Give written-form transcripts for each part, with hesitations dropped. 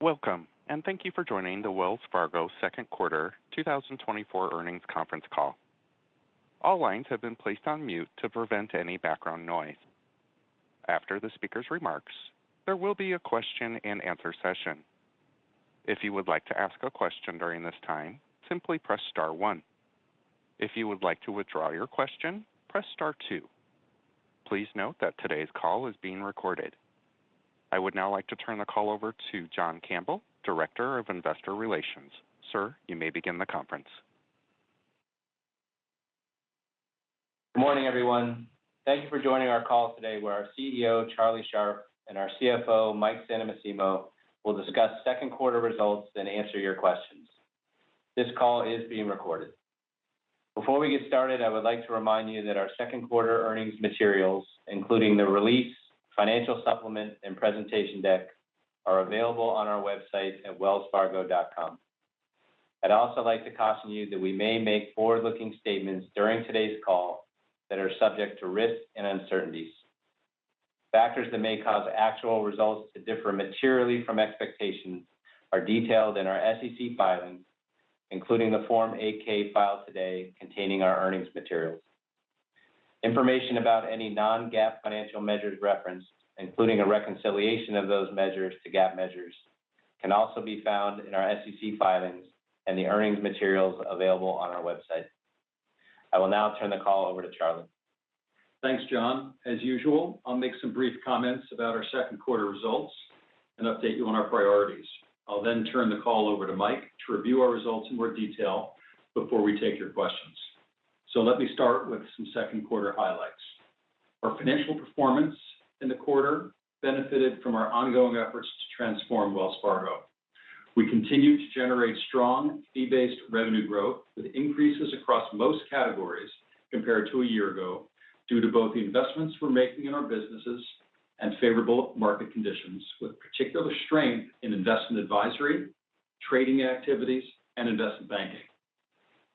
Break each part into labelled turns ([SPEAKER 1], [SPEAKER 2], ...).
[SPEAKER 1] Welcome, and thank you for joining the Wells Fargo second quarter 2024 earnings conference call. All lines have been placed on mute to prevent any background noise. After the speaker's remarks, there will be a question and answer session. If you would like to ask a question during this time, simply press star 1. If you would like to withdraw your question, press star 2. Please note that today's call is being recorded. I would now like to turn the call over to John Campbell, Director of Investor Relations. Sir, you may begin the conference.
[SPEAKER 2] Good morning, everyone. Thank you for joining our call today, where our CEO, Charlie Scharf, and our CFO, Mike Santomassimo, will discuss second quarter results and answer your questions. This call is being recorded. Before we get started, I would like to remind you that our second quarter earnings materials, including the release, financial supplement, and presentation deck, are available on our website at wellsfargo.com. I'd also like to caution you that we may make forward-looking statements during today's call that are subject to risks and uncertainties. Factors that may cause actual results to differ materially from expectations are detailed in our SEC filings, including the Form 8-K filed today containing our earnings materials. Information about any non-GAAP financial measures referenced, including a reconciliation of those measures to GAAP measures, can also be found in our SEC filings and the earnings materials available on our website. I will now turn the call over to Charlie.
[SPEAKER 3] Thanks, John. As usual, I'll make some brief comments about our second quarter results and update you on our priorities. I'll then turn the call over to Mike to review our results in more detail before we take your questions. So let me start with some second quarter highlights. Our financial performance in the quarter benefited from our ongoing efforts to transform Wells Fargo. We continue to generate strong fee-based revenue growth with increases across most categories compared to a year ago due to both the investments we're making in our businesses and favorable market conditions, with particular strength in investment advisory, trading activities, and investment banking.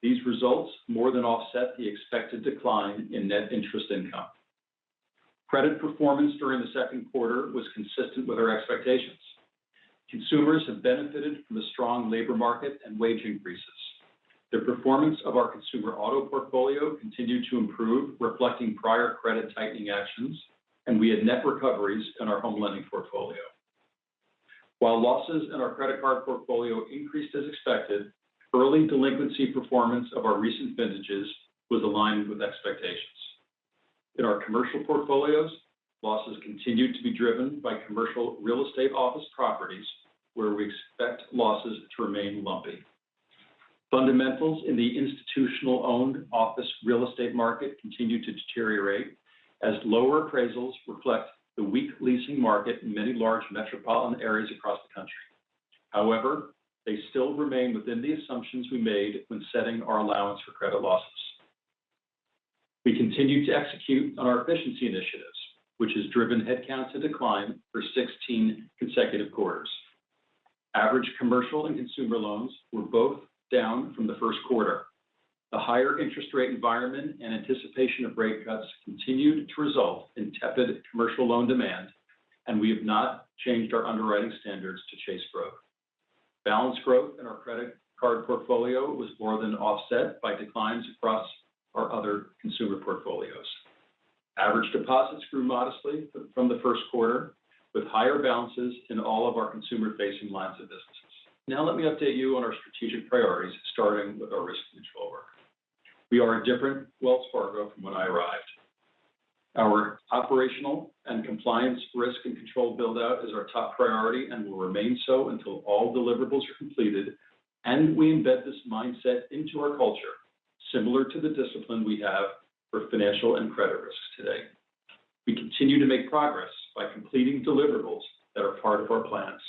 [SPEAKER 3] These results more than offset the expected decline in net interest income. Credit performance during the second quarter was consistent with our expectations. Consumers have benefited from a strong labor market and wage increases. The performance of our consumer auto portfolio continued to improve, reflecting prior credit tightening actions, and we had net recoveries in our home lending portfolio. While losses in our credit card portfolio increased as expected, early delinquency performance of our recent vintages was aligned with expectations. In our commercial portfolios, losses continued to be driven by commercial real estate office properties, where we expect losses to remain lumpy. Fundamentals in the institutional-owned office real estate market continue to deteriorate as lower appraisals reflect the weak leasing market in many large metropolitan areas across the country. However, they still remain within the assumptions we made when setting our allowance for credit losses. We continue to execute on our efficiency initiatives, which has driven headcount to decline for 16 consecutive quarters. Average commercial and consumer loans were both down from the first quarter. The higher interest rate environment and anticipation of rate cuts continued to result in tepid commercial loan demand, and we have not changed our underwriting standards to chase growth. Balance growth in our credit card portfolio was more than offset by declines across our other consumer portfolios. Average deposits grew modestly from the first quarter, with higher balances in all of our consumer-facing lines of businesses. Now let me update you on our strategic priorities, starting with our risk control work. We are a different Wells Fargo from when I arrived. Our operational and compliance risk and control build-out is our top priority and will remain so until all deliverables are completed, and we embed this mindset into our culture, similar to the discipline we have for financial and credit risks today. We continue to make progress by completing deliverables that are part of our plans.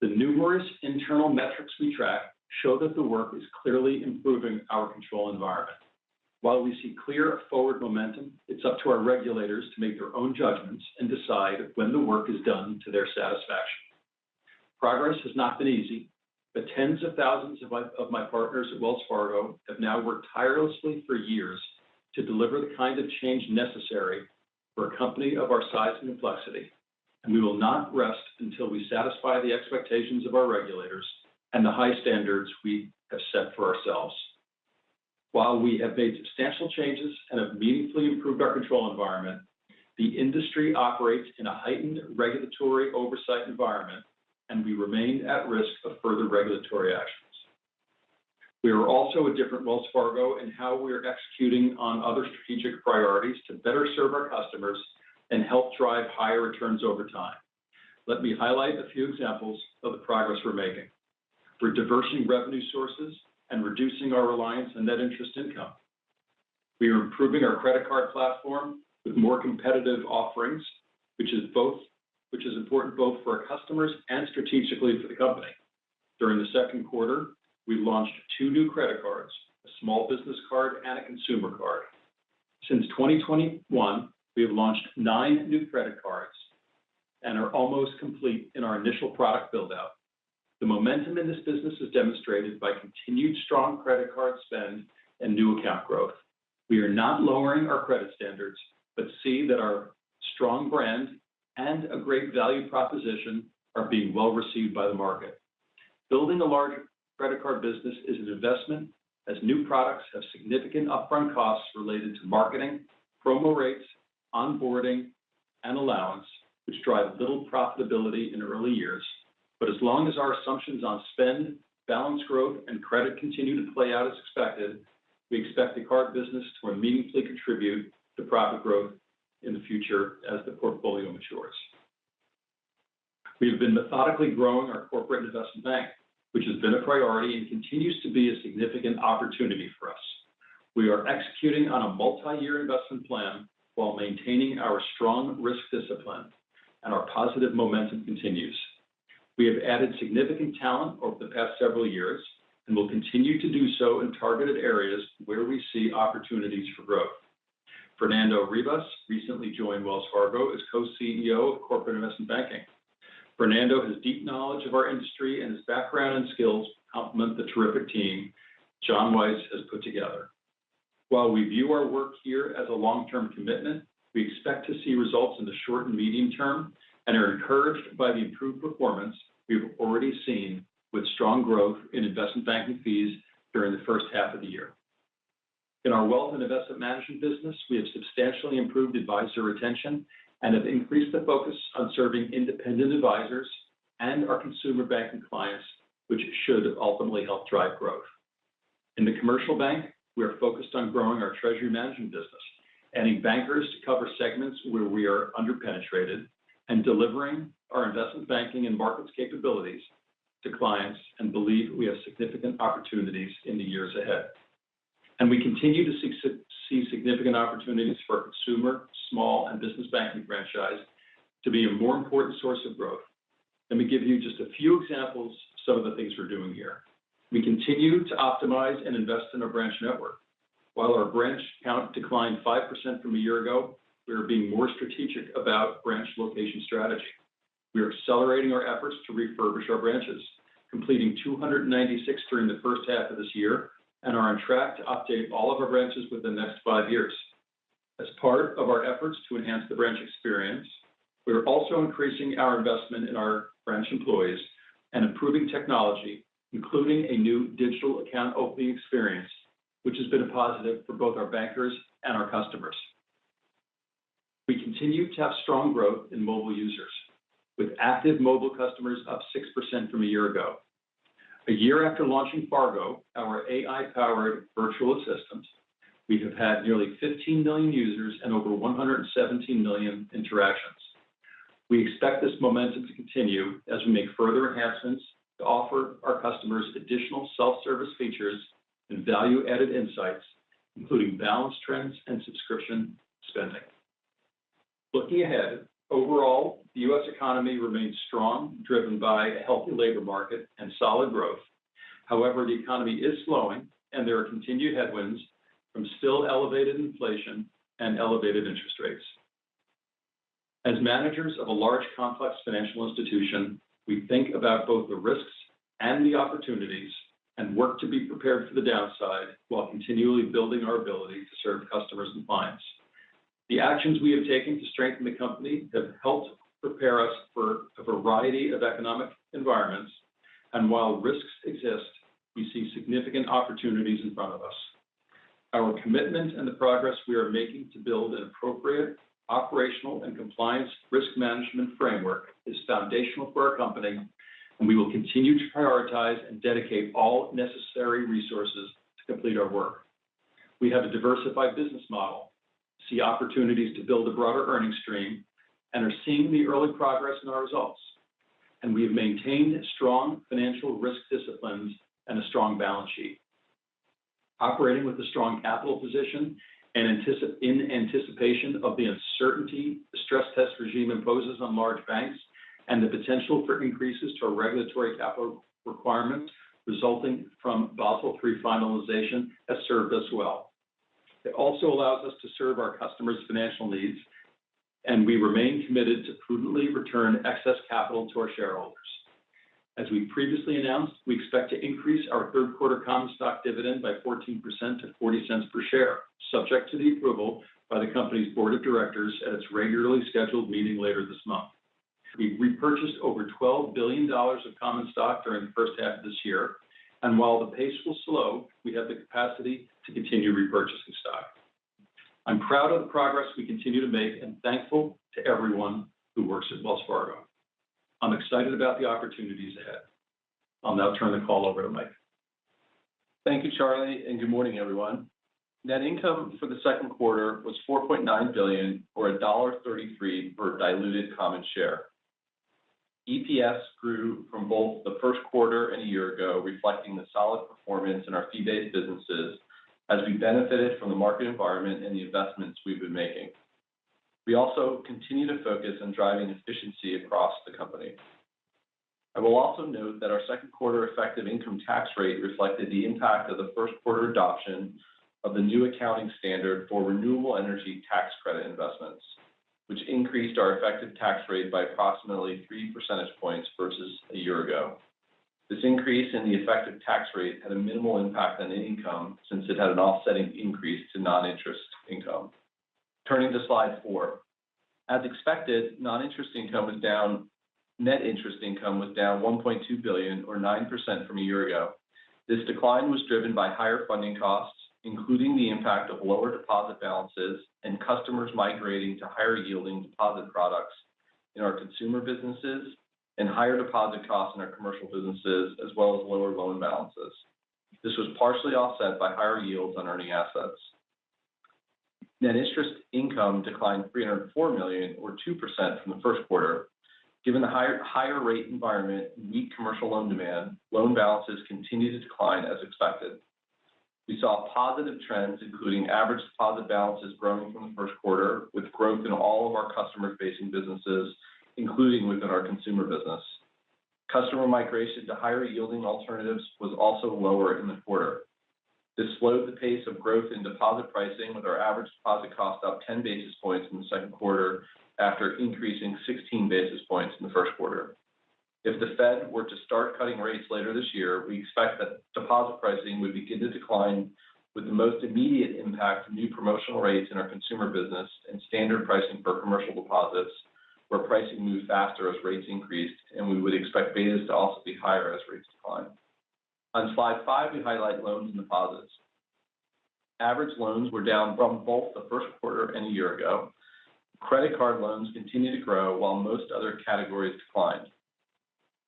[SPEAKER 3] The numerous internal metrics we track show that the work is clearly improving our control environment. While we see clear forward momentum, it's up to our regulators to make their own judgments and decide when the work is done to their satisfaction. Progress has not been easy, but tens of thousands of my partners at Wells Fargo have now worked tirelessly for years to deliver the kind of change necessary for a company of our size and complexity, and we will not rest until we satisfy the expectations of our regulators and the high standards we have set for ourselves. While we have made substantial changes and have meaningfully improved our control environment, the industry operates in a heightened regulatory oversight environment, and we remain at risk of further regulatory actions. We are also a different Wells Fargo in how we are executing on other strategic priorities to better serve our customers and help drive higher returns over time. Let me highlight a few examples of the progress we're making. We're diversifying revenue sources and reducing our reliance on net interest income. We are improving our credit card platform with more competitive offerings, which is important both for our customers and strategically for the company. During the second quarter, we launched 2 new credit cards, a small business card and a consumer card. Since 2021, we have launched 9 new credit cards and are almost complete in our initial product build-out. The momentum in this business is demonstrated by continued strong credit card spend and new account growth. We are not lowering our credit standards, but see that our strong brand and a great value proposition are being well received by the market. Building a large credit card business is an investment, as new products have significant upfront costs related to marketing, promo rates, onboarding, and allowance, which drive little profitability in early years. But as long as our assumptions on spend, balance growth, and credit continue to play out as expected, we expect the card business to more meaningfully contribute to profit growth in the future as the portfolio matures. We have been methodically growing our corporate investment bank, which has been a priority and continues to be a significant opportunity for us. We are executing on a multi-year investment plan while maintaining our strong risk discipline, and our positive momentum continues. We have added significant talent over the past several years and will continue to do so in targeted areas where we see opportunities for growth. Fernando Rivas recently joined Wells Fargo as co-CEO of Corporate Investment Banking. Fernando has deep knowledge of our industry, and his background and skills complement the terrific team John Weiss has put together. While we view our work here as a long-term commitment, we expect to see results in the short and medium term and are encouraged by the improved performance we've already seen with strong growth in investment banking fees during the first half of the year. In our wealth and investment management business, we have substantially improved advisor retention and have increased the focus on serving independent advisors and our consumer banking clients, which should ultimately help drive growth. In the commercial bank, we are focused on growing our treasury management business, adding bankers to cover segments where we are underpenetrated, and delivering our investment banking and markets capabilities to clients, and believe we have significant opportunities in the years ahead. And we continue to see significant opportunities for our consumer, small, and business banking franchise to be a more important source of growth. Let me give you just a few examples of some of the things we're doing here. We continue to optimize and invest in our branch network. While our branch count declined 5% from a year ago, we are being more strategic about branch location strategy. We are accelerating our efforts to refurbish our branches, completing 296 during the first half of this year, and are on track to update all of our branches within the next 5 years. As part of our efforts to enhance the branch experience, we are also increasing our investment in our branch employees and improving technology, including a new digital account opening experience, which has been a positive for both our bankers and our customers. We continue to have strong growth in mobile users, with active mobile customers up 6% from a year ago. A year after launching Fargo, our AI-powered virtual assistant, we have had nearly 15 million users and over 117 million interactions. We expect this momentum to continue as we make further enhancements to offer our customers additional self-service features and value-added insights, including balance trends and subscription spending. Looking ahead, overall, the U.S. economy remains strong, driven by a healthy labor market and solid growth. However, the economy is slowing, and there are continued headwinds from still elevated inflation and elevated interest rates. As managers of a large, complex financial institution, we think about both the risks and the opportunities and work to be prepared for the downside while continually building our ability to serve customers and clients. The actions we have taken to strengthen the company have helped prepare us for a variety of economic environments, and while risks exist, we see significant opportunities in front of us. Our commitment and the progress we are making to build an appropriate operational and compliance risk management framework is foundational for our company, and we will continue to prioritize and dedicate all necessary resources to complete our work. We have a diversified business model, see opportunities to build a broader earnings stream, and are seeing the early progress in our results. And we have maintained strong financial risk disciplines and a strong balance sheet. Operating with a strong capital position and in anticipation of the uncertainty the stress test regime imposes on large banks and the potential for increases to our regulatory capital requirements resulting from Basel III finalization has served us well. It also allows us to serve our customers' financial needs, and we remain committed to prudently return excess capital to our shareholders. As we previously announced, we expect to increase our third quarter common stock dividend by 14% to 40 cents per share, subject to the approval by the company's board of directors at its regularly scheduled meeting later this month. We repurchased over $12 billion of common stock during the first half of this year, and while the pace will slow, we have the capacity to continue repurchasing stock. I'm proud of the progress we continue to make and thankful to everyone who works at Wells Fargo. I'm excited about the opportunities ahead. I'll now turn the call over to Mike.
[SPEAKER 4] Thank you, Charlie, and good morning, everyone. Net income for the second quarter was $4.9 billion, or $1.33 per diluted common share. EPS grew from both the first quarter and a year ago, reflecting the solid performance in our fee-based businesses as we benefited from the market environment and the investments we've been making. We also continue to focus on driving efficiency across the company. I will also note that our second quarter effective income tax rate reflected the impact of the first quarter adoption of the new accounting standard for renewable energy tax credit investments, which increased our effective tax rate by approximately 3 percentage points versus a year ago. This increase in the effective tax rate had a minimal impact on income since it had an offsetting increase to non-interest income. Turning to slide 4. As expected, non-interest income was down. Net interest income was down $1.2 billion, or 9% from a year ago. This decline was driven by higher funding costs, including the impact of lower deposit balances and customers migrating to higher yielding deposit products in our consumer businesses and higher deposit costs in our commercial businesses, as well as lower loan balances. This was partially offset by higher yields on earning assets. Net interest income declined $304 million, or 2% from the first quarter. Given the higher rate environment and weak commercial loan demand, loan balances continue to decline as expected. We saw positive trends, including average deposit balances growing from the first quarter, with growth in all of our customer-facing businesses, including within our consumer business. Customer migration to higher yielding alternatives was also lower in the quarter. This slowed the pace of growth in deposit pricing, with our average deposit cost up 10 basis points in the second quarter after increasing 16 basis points in the first quarter. If the Fed were to start cutting rates later this year, we expect that deposit pricing would begin to decline, with the most immediate impact from new promotional rates in our consumer business and standard pricing for commercial deposits, where pricing moved faster as rates increased, and we would expect betas to also be higher as rates decline. On slide 5, we highlight loans and deposits. Average loans were down from both the first quarter and a year ago. Credit card loans continue to grow while most other categories declined.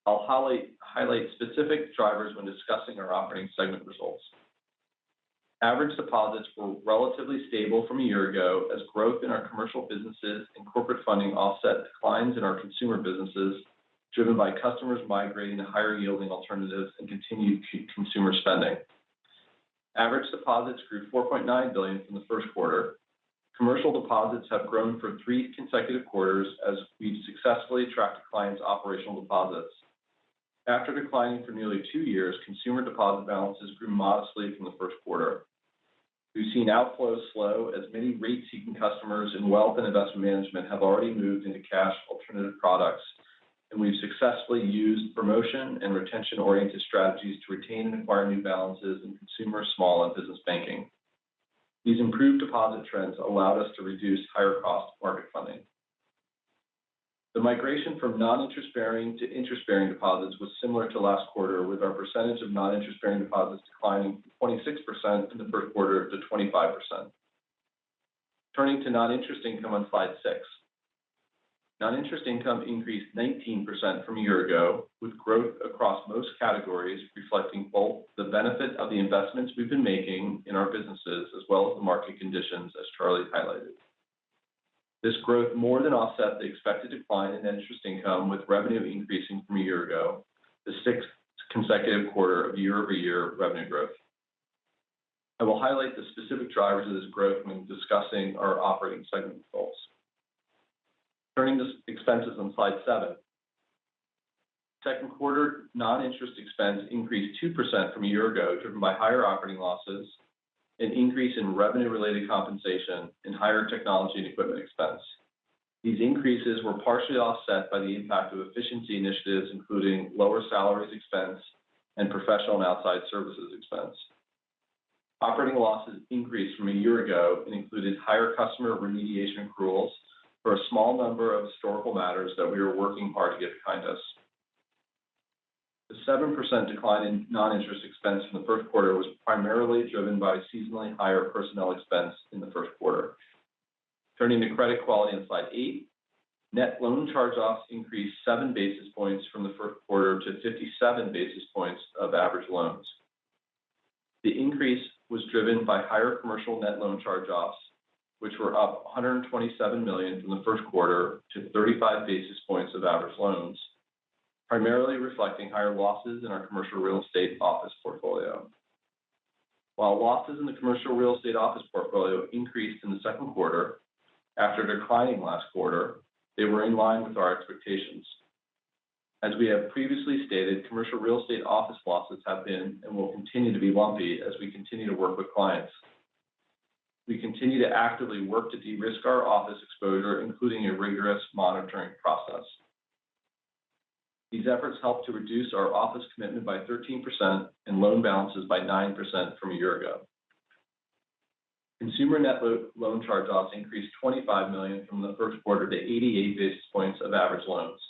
[SPEAKER 4] I'll highlight specific drivers when discussing our operating segment results. Average deposits were relatively stable from a year ago as growth in our commercial businesses and corporate funding offset declines in our consumer businesses, driven by customers migrating to higher yielding alternatives and continued consumer spending. Average deposits grew $4.9 billion from the first quarter. Commercial deposits have grown for 3 consecutive quarters as we've successfully attracted clients' operational deposits. After declining for nearly 2 years, consumer deposit balances grew modestly from the first quarter. We've seen outflows slow as many rate-seeking customers in wealth and investment management have already moved into cash alternative products, and we've successfully used promotion and retention-oriented strategies to retain and acquire new balances in consumer, small, and business banking. These improved deposit trends allowed us to reduce higher cost market funding. The migration from non-interest-bearing to interest-bearing deposits was similar to last quarter, with our percentage of non-interest-bearing deposits declining from 26% in the first quarter to 25%. Turning to non-interest income on slide 6. Non-interest income increased 19% from a year ago, with growth across most categories reflecting both the benefit of the investments we've been making in our businesses as well as the market conditions, as Charlie highlighted. This growth more than offset the expected decline in net interest income, with revenue increasing from a year ago, the 6th consecutive quarter of year-over-year revenue growth. I will highlight the specific drivers of this growth when discussing our operating segment results. Turning to expenses on slide 7. Second quarter non-interest expense increased 2% from a year ago, driven by higher operating losses, an increase in revenue-related compensation, and higher technology and equipment expense. These increases were partially offset by the impact of efficiency initiatives, including lower salaries expense and professional and outside services expense. Operating losses increased from a year ago and included higher customer remediation accruals for a small number of historical matters that we are working hard to get behind us. The 7% decline in non-interest expense from the first quarter was primarily driven by seasonally higher personnel expense in the first quarter. Turning to credit quality on slide 8, net loan charge-offs increased 7 basis points from the first quarter to 57 basis points of average loans. The increase was driven by higher commercial net loan charge-offs, which were up $127 million from the first quarter to 35 basis points of average loans, primarily reflecting higher losses in our commercial real estate office portfolio. While losses in the commercial real estate office portfolio increased in the second quarter after declining last quarter, they were in line with our expectations. As we have previously stated, commercial real estate office losses have been and will continue to be lumpy as we continue to work with clients. We continue to actively work to de-risk our office exposure, including a rigorous monitoring process. These efforts help to reduce our office commitment by 13% and loan balances by 9% from a year ago. Consumer net loan charge-offs increased $25 million from the first quarter to 88 basis points of average loans.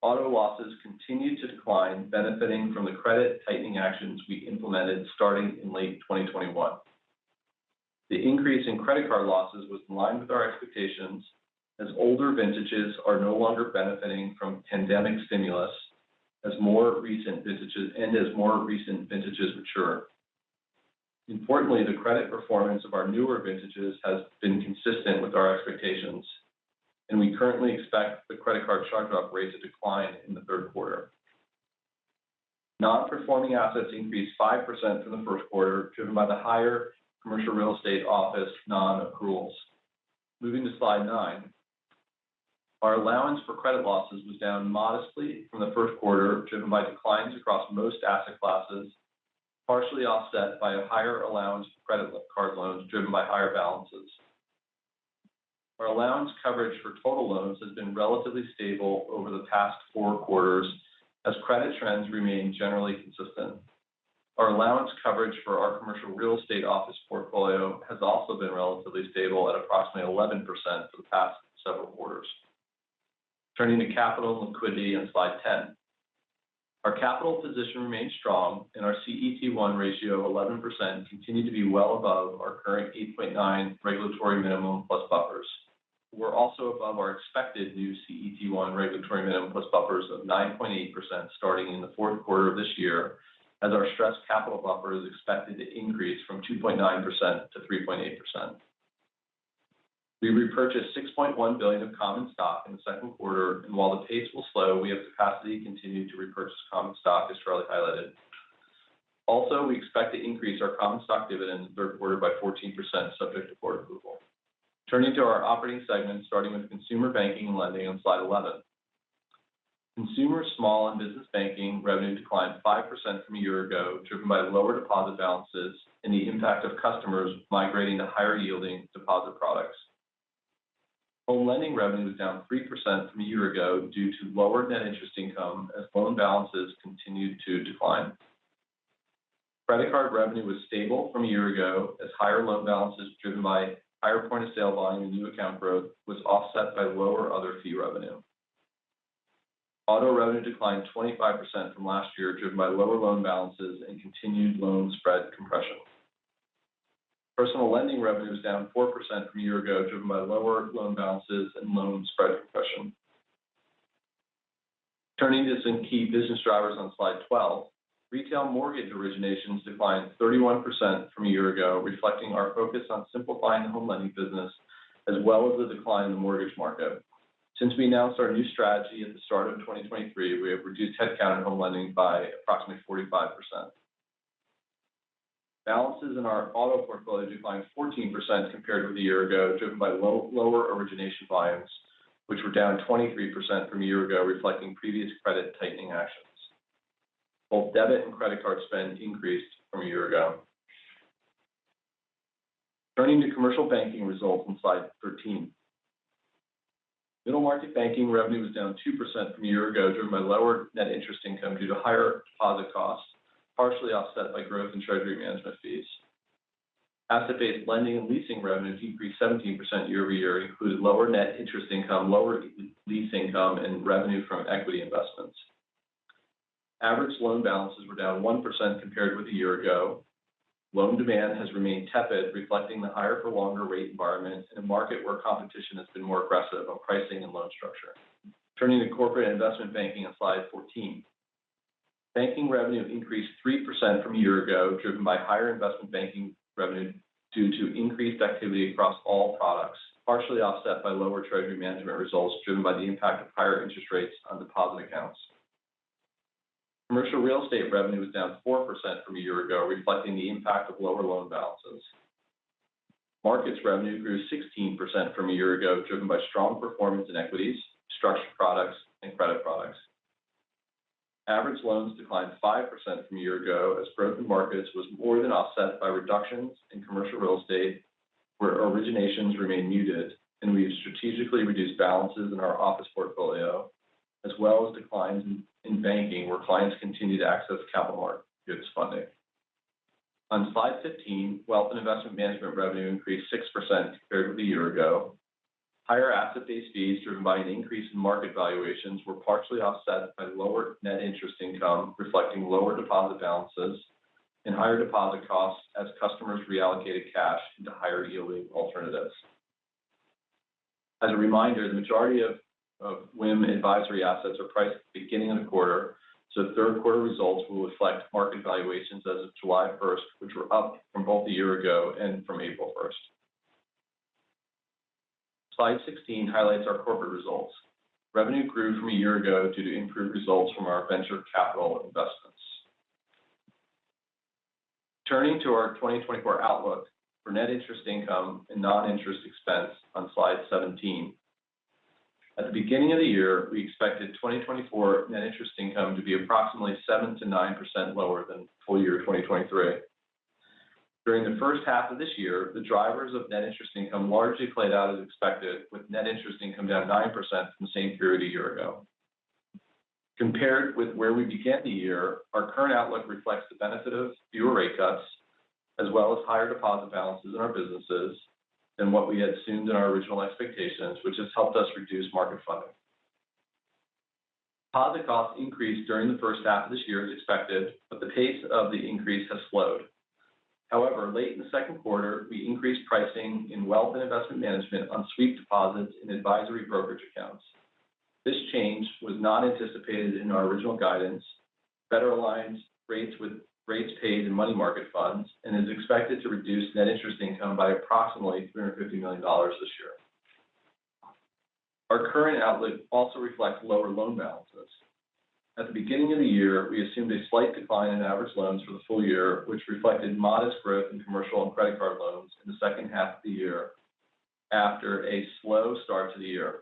[SPEAKER 4] Auto losses continued to decline, benefiting from the credit tightening actions we implemented starting in late 2021. The increase in credit card losses was in line with our expectations, as older vintages are no longer benefiting from pandemic stimulus as more recent vintages mature. Importantly, the credit performance of our newer vintages has been consistent with our expectations, and we currently expect the credit card charge-off rate to decline in the third quarter. Non-performing assets increased 5% from the first quarter, driven by the higher commercial real estate office non-accruals. Moving to slide 9. Our allowance for credit losses was down modestly from the first quarter, driven by declines across most asset classes, partially offset by a higher allowance for credit card loans driven by higher balances. Our allowance coverage for total loans has been relatively stable over the past 4 quarters as credit trends remain generally consistent. Our allowance coverage for our commercial real estate office portfolio has also been relatively stable at approximately 11% for the past several quarters. Turning to capital and liquidity on slide 10. Our capital position remains strong, and our CET1 ratio of 11% continued to be well above our current 8.9 regulatory minimum plus buffers. We're also above our expected new CET1 regulatory minimum plus buffers of 9.8% starting in the fourth quarter of this year, as our stress capital buffer is expected to increase from 2.9% to 3.8%. We repurchased $6.1 billion of common stock in the second quarter, and while the pace will slow, we have capacity to continue to repurchase common stock, as Charlie highlighted. Also, we expect to increase our common stock dividend in the third quarter by 14%, subject to board approval. Turning to our operating segments, starting with consumer banking and lending on slide 11. Consumer, small, and business banking revenue declined 5% from a year ago, driven by lower deposit balances and the impact of customers migrating to higher-yielding deposit products. Home lending revenue was down 3% from a year ago due to lower net interest income as loan balances continued to decline. Credit card revenue was stable from a year ago as higher loan balances driven by higher point-of-sale volume and new account growth was offset by lower other fee revenue. Auto revenue declined 25% from last year, driven by lower loan balances and continued loan spread compression. Personal lending revenue was down 4% from a year ago, driven by lower loan balances and loan spread compression. Turning to some key business drivers on slide 12, retail mortgage originations declined 31% from a year ago, reflecting our focus on simplifying the home lending business, as well as the decline in the mortgage market. Since we announced our new strategy at the start of 2023, we have reduced headcount in home lending by approximately 45%. Balances in our auto portfolio declined 14% compared with a year ago, driven by lower origination volumes, which were down 23% from a year ago, reflecting previous credit tightening actions. Both debit and credit card spend increased from a year ago. Turning to commercial banking results on slide 13. Middle market banking revenue was down 2% from a year ago, driven by lower net interest income due to higher deposit costs, partially offset by growth in treasury management fees. Asset-based lending and leasing revenue decreased 17% year over year, included lower net interest income, lower lease income, and revenue from equity investments. Average loan balances were down 1% compared with a year ago. Loan demand has remained tepid, reflecting the higher for longer rate environment in a market where competition has been more aggressive on pricing and loan structure. Turning to corporate investment banking on slide 14. Banking revenue increased 3% from a year ago, driven by higher investment banking revenue due to increased activity across all products, partially offset by lower treasury management results driven by the impact of higher interest rates on deposit accounts. Commercial real estate revenue was down 4% from a year ago, reflecting the impact of lower loan balances. Markets revenue grew 16% from a year ago, driven by strong performance in equities, structured products, and credit products. Average loans declined 5% from a year ago as growth in markets was more than offset by reductions in commercial real estate, where originations remain muted, and we have strategically reduced balances in our office portfolio, as well as declines in banking, where clients continue to access capital markets funding. On slide 15, wealth and investment management revenue increased 6% compared with a year ago. Higher asset-based fees driven by an increase in market valuations were partially offset by lower net interest income, reflecting lower deposit balances and higher deposit costs as customers reallocated cash into higher yielding alternatives. As a reminder, the majority of WIM advisory assets are priced at the beginning of the quarter, so third quarter results will reflect market valuations as of July 1st, which were up from both a year ago and from April 1st. Slide 16 highlights our corporate results. Revenue grew from a year ago due to improved results from our venture capital investments. Turning to our 2024 outlook for net interest income and non-interest expense on slide 17. At the beginning of the year, we expected 2024 net interest income to be approximately 7 to 9% lower than full year 2023. During the first half of this year, the drivers of net interest income largely played out as expected, with net interest income down 9% from the same period a year ago. Compared with where we began the year, our current outlook reflects the benefit of fewer rate cuts, as well as higher deposit balances in our businesses than what we had assumed in our original expectations, which has helped us reduce market funding. Deposit costs increased during the first half of this year as expected, but the pace of the increase has slowed. However, late in the second quarter, we increased pricing in wealth and investment management on sweep deposits and advisory brokerage accounts. This change was not anticipated in our original guidance, better aligns rates with rates paid in money market funds, and is expected to reduce net interest income by approximately $350 million this year. Our current outlook also reflects lower loan balances. At the beginning of the year, we assumed a slight decline in average loans for the full year, which reflected modest growth in commercial and credit card loans in the second half of the year after a slow start to the year.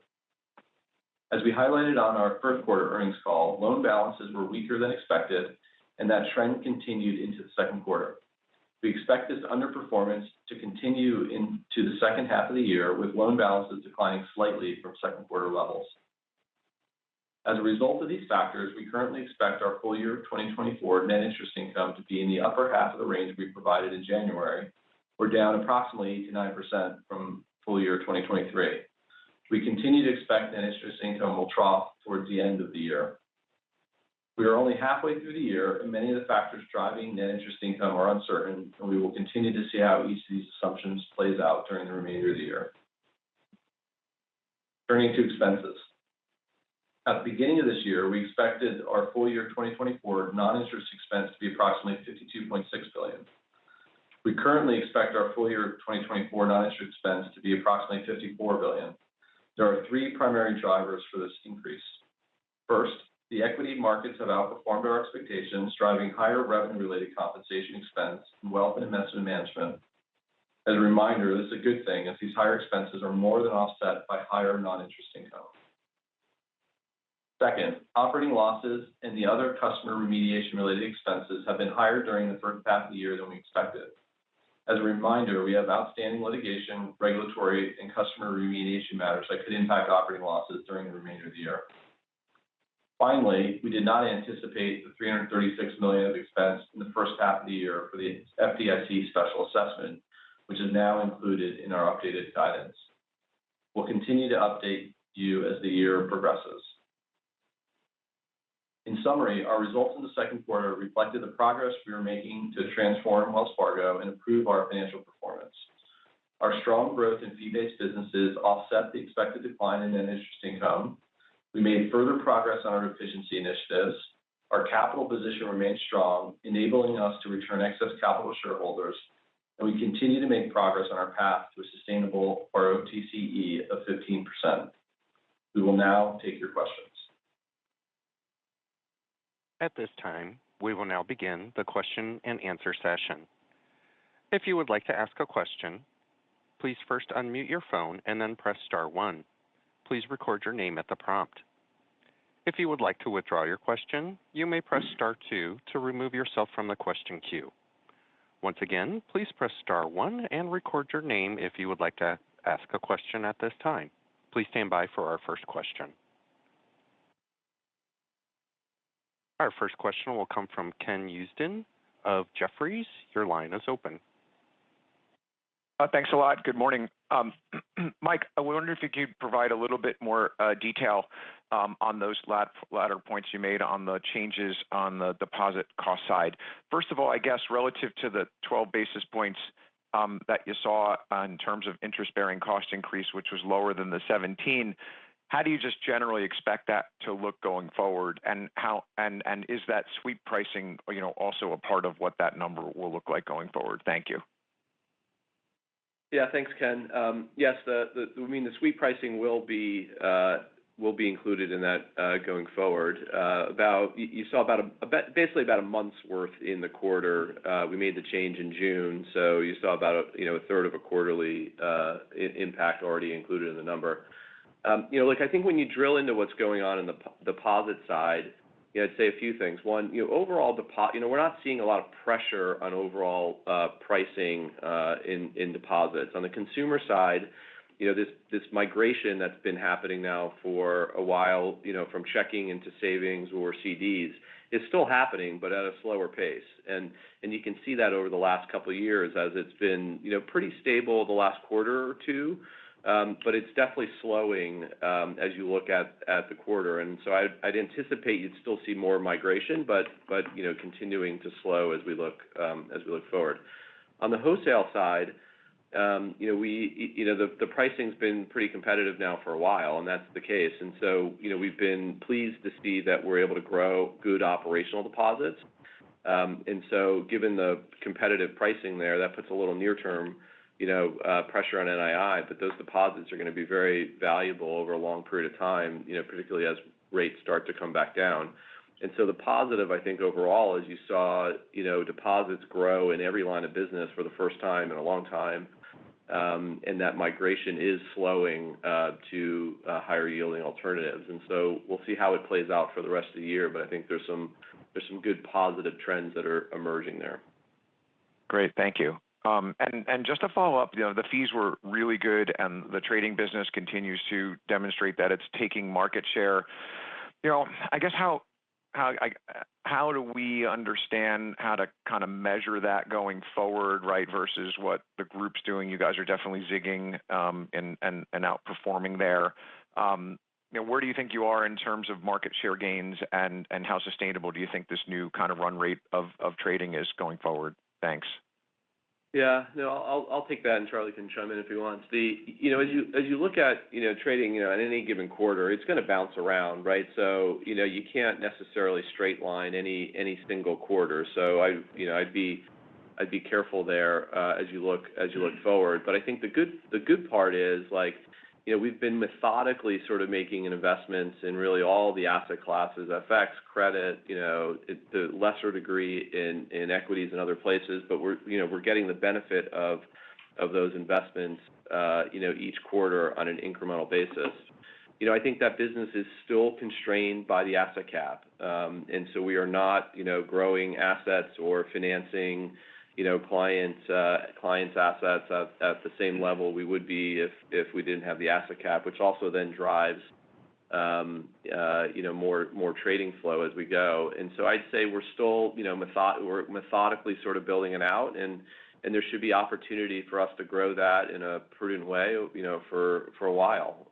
[SPEAKER 4] As we highlighted on our first quarter earnings call, loan balances were weaker than expected, and that trend continued into the second quarter. We expect this underperformance to continue into the second half of the year, with loan balances declining slightly from second quarter levels. As a result of these factors, we currently expect our full year 2024 net interest income to be in the upper half of the range we provided in January, or down approximately 8 to 9% from full year 2023. We continue to expect net interest income will trough towards the end of the year. We are only halfway through the year, and many of the factors driving net interest income are uncertain, and we will continue to see how each of these assumptions plays out during the remainder of the year. Turning to expenses. At the beginning of this year, we expected our full year 2024 non-interest expense to be approximately $52.6 billion. We currently expect our full year 2024 non-interest expense to be approximately $54 billion. There are three primary drivers for this increase. First, the equity markets have outperformed our expectations, driving higher revenue-related compensation expense in wealth and investment management. As a reminder, this is a good thing as these higher expenses are more than offset by higher non-interest income. Second, operating losses and the other customer remediation-related expenses have been higher during the first half of the year than we expected. As a reminder, we have outstanding litigation, regulatory, and customer remediation matters that could impact operating losses during the remainder of the year. Finally, we did not anticipate the $336 million of expense in the first half of the year for the FDIC special assessment, which is now included in our updated guidance. We'll continue to update you as the year progresses. In summary, our results in the second quarter reflected the progress we are making to transform Wells Fargo and improve our financial performance. Our strong growth in fee-based businesses offset the expected decline in net interest income. We made further progress on our efficiency initiatives. Our capital position remains strong, enabling us to return excess capital to shareholders, and we continue to make progress on our path to a sustainable ROTCE of 15%. We will now take your questions.
[SPEAKER 1] At this time, we will now begin the question and answer session. If you would like to ask a question, please first unmute your phone and then press star 1. Please record your name at the prompt. If you would like to withdraw your question, you may press star 2 to remove yourself from the question queue. Once again, please press star 1 and record your name if you would like to ask a question at this time. Please stand by for our first question. Our first question will come from Ken Usdin of Jefferies. Your line is open.
[SPEAKER 5] Thanks a lot. Good morning. Mike, I wonder if you could provide a little bit more detail on those latter points you made on the changes on the deposit cost side. First of all, I guess relative to the 12 basis points that you saw in terms of interest-bearing cost increase, which was lower than the 17, how do you just generally expect that to look going forward? And is that sweep pricing, also a part of what that number will look like going forward? Thank you.
[SPEAKER 6] Yeah, thanks, Ken. Yes, the sweep pricing will be included in that going forward. You saw basically about a month's worth in the quarter. We made the change in June, so you saw about a third of a quarterly impact already included in the number. I think when you drill into what's going on in the deposit side, I'd say a few things. One, overall we're not seeing a lot of pressure on overall pricing in deposits. On the consumer side, this migration that's been happening now for a while, from checking into savings or CDs, is still happening, but at a slower pace. And you can see that over the last couple of years as it's been, pretty stable the last quarter or two. But it's definitely slowing as you look at the quarter, and so I'd anticipate you'd still see more migration, but continuing to slow as we look forward. On the wholesale side, the pricing's been pretty competitive now for a while, and that's the case. And so we've been pleased to see that we're able to grow good operational deposits. And so given the competitive pricing there, that puts a little near-term pressure on NII, but those deposits are going to be very valuable over a long period of time, particularly as rates start to come back down. And so the positive, I think, overall, is you saw, deposits grow in every line of business for the first time in a long time, and that migration is slowing to higher yielding alternatives. And so we'll see how it plays out for the rest of the year, but I think there's some good positive trends that are emerging there.
[SPEAKER 5] Great, thank you. And just to follow up, the fees were really good, and the trading business continues to demonstrate that it's taking market share. I guess how how do we understand how to kind of measure that going forward, right, versus what the group's doing? You guys are definitely zigging and outperforming there. Where do you think you are in terms of market share gains, and how sustainable do you think this new kind of run rate of trading is going forward? Thanks.
[SPEAKER 6] Yeah, no, I'll take that, and Charlie can chime in if he wants. As you look at, trading, in any given quarter, it's going to bounce around, right? So, you can't necessarily straight line any single quarter. So I'd be careful there, as you look forward. But I think the good part is, we've been methodically sort of making investments in really all the asset classes, FX, credit, to a lesser degree in equities and other places, but we're getting the benefit of those investments, each quarter on an incremental basis. I think that business is still constrained by the asset cap, and so we are not, growing assets or financing, clients' assets at the same level we would be if we didn't have the asset cap, which also then drives, more trading flow as we go. And so I'd say we're still, we're methodically sort of building it out, and there should be opportunity for us to grow that in a prudent way, for a while.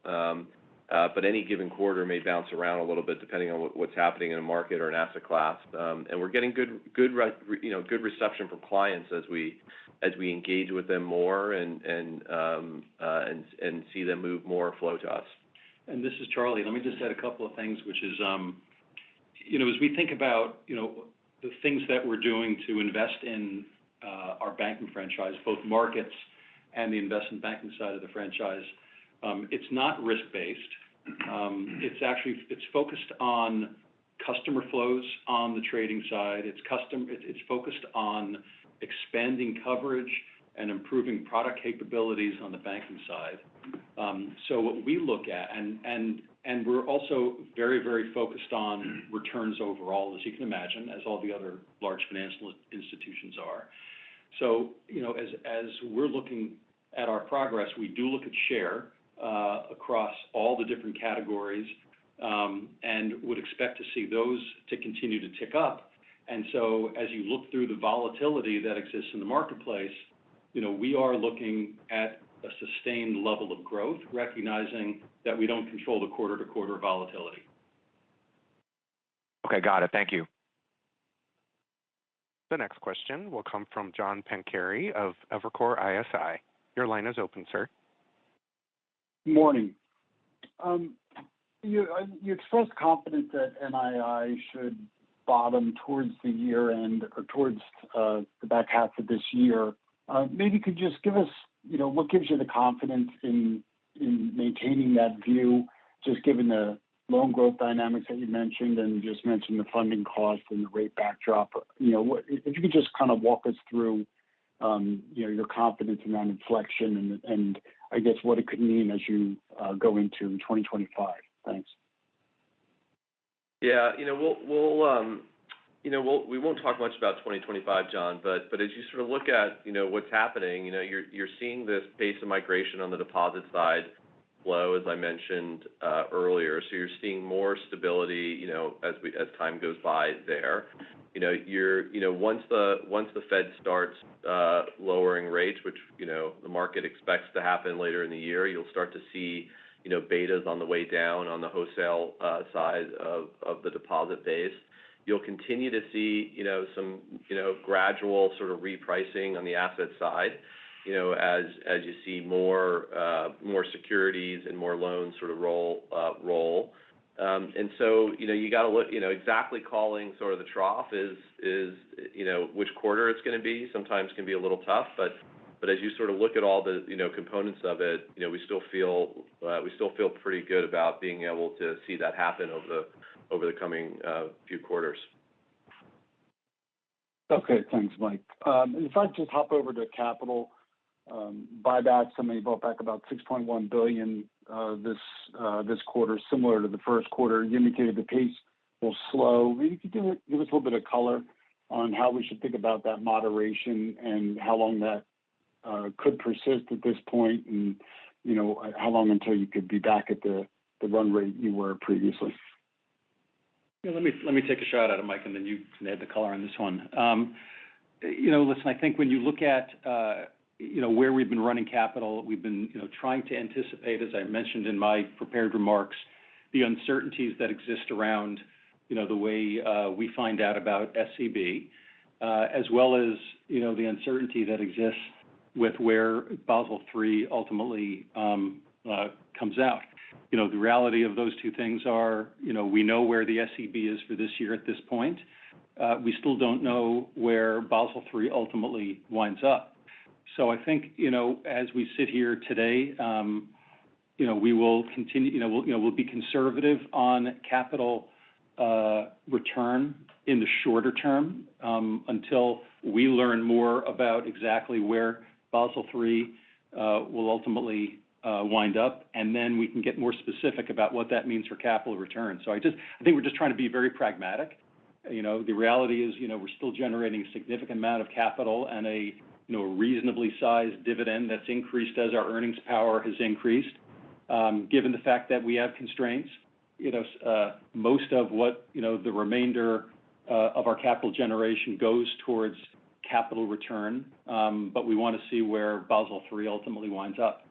[SPEAKER 6] But any given quarter may bounce around a little bit depending on what's happening in a market or an asset class. And we're getting good reception from clients as we engage with them more and see them move more flow to us.
[SPEAKER 3] And this is Charlie. Let me just add a couple of things, which is, as we think about, the things that we're doing to invest in our banking franchise, both markets and the investment banking side of the franchise, it's not risk-based. It's focused on customer flows on the trading side. It's focused on expanding coverage and improving product capabilities on the banking side. So what we look at, and we're also very, very focused on returns overall, as you can imagine, as all the other large financial institutions are. So, as we're looking at our progress, we do look at share across all the different categories, and would expect to see those to continue to tick up. And so as you look through the volatility that exists in the marketplace, we are looking at a sustained level of growth, recognizing that we don't control the quarter-to-quarter volatility.
[SPEAKER 5] Okay, got it. Thank you.
[SPEAKER 1] The next question will come from John Pancari of Evercore ISI. Your line is open, sir.
[SPEAKER 7] Good morning. You expressed confidence that NII should bottom towards the year end or towards the back half of this year. Maybe you could just give us, what gives you the confidence in maintaining that view, just given the loan growth dynamics that you mentioned, and you just mentioned the funding costs and the rate backdrop. If you could just kind of walk us through, your confidence in that inflection and I guess what it could mean as you go into 2025. Thanks.
[SPEAKER 6] Yeah, we won't talk much about 2025, John, but as you sort of look at, what's happening, you're seeing this pace of migration on the deposit side flow, as I mentioned earlier. So you're seeing more stability, as time goes by there. Once the Fed starts lowering rates, which the market expects to happen later in the year, you'll start to see betas on the way down on the wholesale side of the deposit base. You'll continue to see some gradual sort of repricing on the asset side, as you see more securities and more loans sort of roll. And so, you got to look, exactly calling sort of the trough is which quarter it's going to be, sometimes can be a little tough, but as you sort of look at all the, components of it, we still feel pretty good about being able to see that happen over the coming few quarters.
[SPEAKER 7] Okay, thanks, Mike. If I just hop over to capital buybacks, somebody bought back about $6.1 billion this quarter, similar to the first quarter. You indicated the pace will slow. Maybe you could give us a little bit of color on how we should think about that moderation and how long that could persist at this point, and how long until you could be back at the run rate you were previously.
[SPEAKER 3] Yeah, let me take a shot at it, Mike, and then you can add the color on this one. Listen, I think when you look at where we've been running capital, we've been trying to anticipate, as I mentioned in my prepared remarks, the uncertainties that exist around the way we find out about SCB, as well as the uncertainty that exists with where Basel III ultimately comes out. The reality of those two things are, we know where the SCB is for this year at this point. We still don't know where Basel III ultimately winds up. So I think, as we sit here today, we will continue, we'll be conservative on capital return in the shorter term until we learn more about exactly where Basel III will ultimately wind up, and then we can get more specific about what that means for capital return. So I think we're just trying to be very pragmatic. The reality is, we're still generating a significant amount of capital and a reasonably sized dividend that's increased as our earnings power has increased. Given the fact that we have constraints, most of what, the remainder of our capital generation goes towards capital return, but we want to see where Basel III ultimately winds up.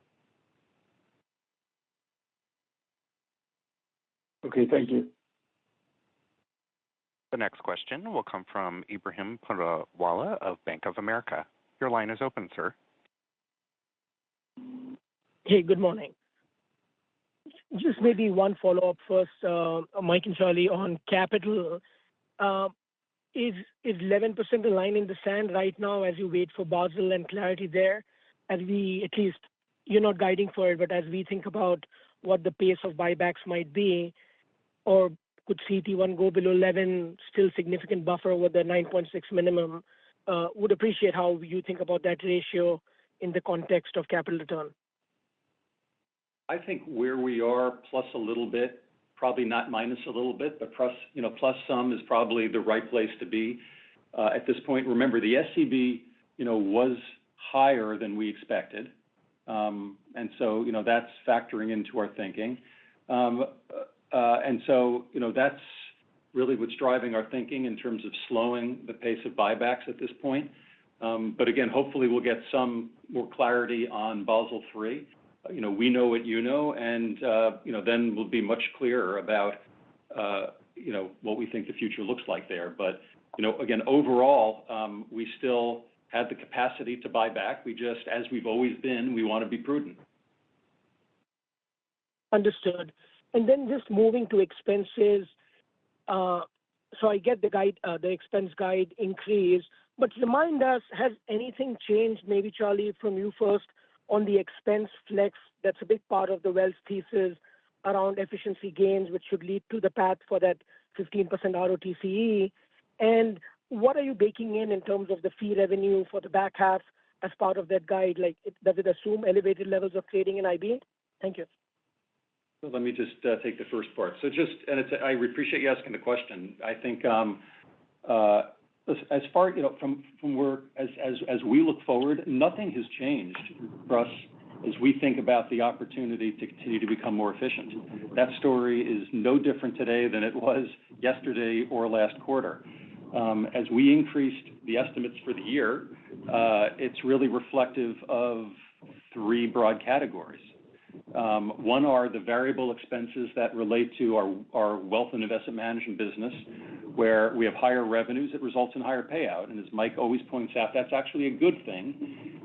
[SPEAKER 7] Okay, thank you.
[SPEAKER 1] The next question will come from Ebrahim Poonawala of Bank of America. Your line is open, sir.
[SPEAKER 8] Hey, good morning. Just maybe one follow-up first, Mike and Charlie, on capital. Is 11% a line in the sand right now as you wait for Basel and clarity there? As we, at least, you're not guiding for it, but as we think about what the pace of buybacks might be, or could CET1 go below 11, still significant buffer with the 9.6 minimum? Would appreciate how you think about that ratio in the context of capital return.
[SPEAKER 3] I think where we are, plus a little bit, probably not minus a little bit, but plus some is probably the right place to be at this point. Remember, the SCB, was higher than we expected, and so that's factoring into our thinking, and so that's really what's driving our thinking in terms of slowing the pace of buybacks at this point. But again, hopefully we'll get some more clarity on Basel III. We know what you know, and then we'll be much clearer about what we think the future looks like there. But again, overall, we still have the capacity to buy back. We just, as we've always been, we want to be prudent.
[SPEAKER 8] Understood. And then just moving to expenses. So I get the guide, the expense guide increase, but remind us, has anything changed, maybe Charlie, from you first, on the expense flex? That's a big part of the Wells thesis around efficiency gains, which should lead to the path for that 15% ROTCE. And what are you baking in terms of the fee revenue for the back half as part of that guide? Like, does it assume elevated levels of trading in IB? Thank you.
[SPEAKER 3] So let me just take the first part. So I appreciate you asking the question. I think as far, from where, as we look forward, nothing has changed for us as we think about the opportunity to continue to become more efficient. That story is no different today than it was yesterday or last quarter. As we increased the estimates for the year, it's really reflective of three broad categories. One are the variable expenses that relate to our wealth and investment management business, where we have higher revenues, it results in higher payout. And as Mike always points out, that's actually a good thing,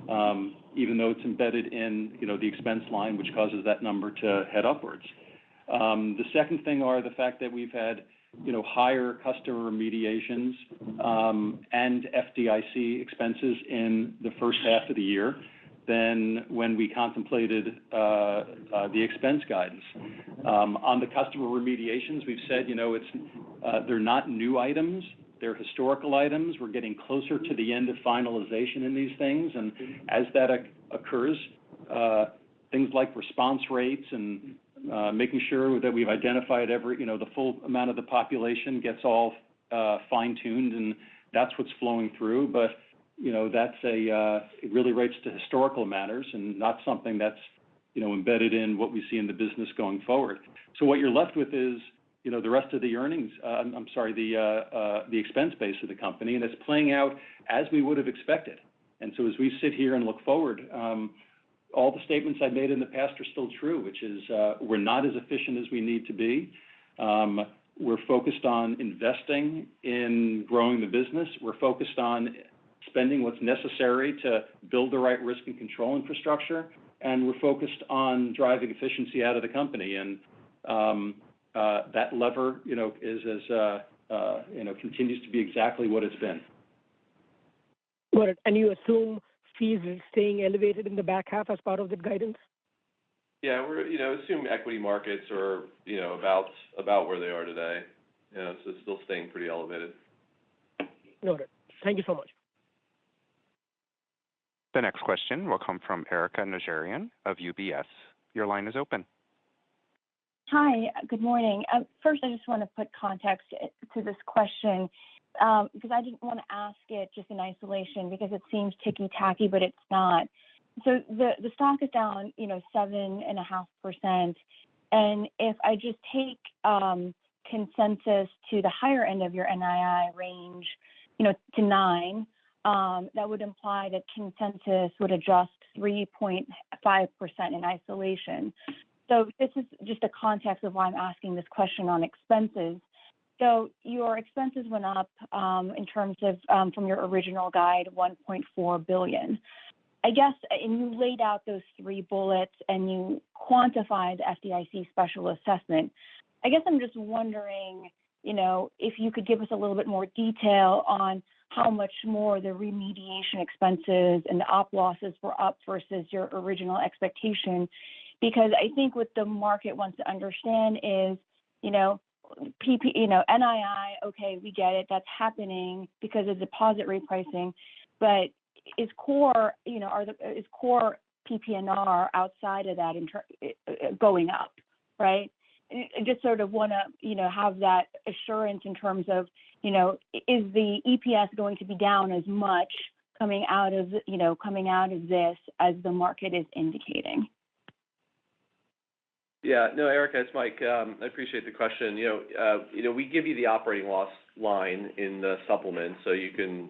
[SPEAKER 3] even though it's embedded in the expense line, which causes that number to head upwards. The second thing are the fact that we've had higher customer remediations and FDIC expenses in the first half of the year than when we contemplated the expense guidance. On the customer remediations, we've said, they're not new items, they're historical items. We're getting closer to the end of finalization in these things, and as that occurs, things like response rates and making sure that we've identified the full amount of the population gets all fine-tuned, and that's what's flowing through. But that's it really relates to historical matters and not something that's embedded in what we see in the business going forward. So what you're left with is the rest of the earnings, the expense base of the company, and it's playing out as we would have expected. And so as we sit here and look forward, all the statements I made in the past are still true, which is we're not as efficient as we need to be. We're focused on investing in growing the business. We're focused on spending what's necessary to build the right risk and control infrastructure, and we're focused on driving efficiency out of the company. And that lever, continues to be exactly what it's been.
[SPEAKER 8] Got it. And you assume fees are staying elevated in the back half as part of the guidance?
[SPEAKER 6] Yeah, we're, assume equity markets are, about where they are today. So it's still staying pretty elevated.
[SPEAKER 8] Noted. Thank you so much.
[SPEAKER 1] The next question will come from Erika Najarian of UBS. Your line is open.
[SPEAKER 9] Hi, good morning. First, I just want to put context to this question because I didn't want to ask it just in isolation because it seems ticky-tacky, but it's not. So the stock is down, 7.5%. And if I just take consensus to the higher end of your NII range, to 9, that would imply that consensus would adjust 3.5% in isolation. So this is just a context of why I'm asking this question on expenses. So your expenses went up in terms of from your original guide, $1.4 billion. I guess, and you laid out those 3 bullets and you quantified the FDIC special assessment. I guess I'm just wondering, if you could give us a little bit more detail on how much more the remediation expenses and the op losses were up versus your original expectation. Because I think what the market wants to understand is, NII, okay, we get it, that's happening because of deposit repricing, but is core, is core PPNR outside of that going up, right? I just sort of want to, have that assurance in terms of, is the EPS going to be down as much coming out of this as the market is indicating?
[SPEAKER 6] Yeah, no, Erika, it's Mike. I appreciate the question. We give you the operating loss line in the supplement, so you can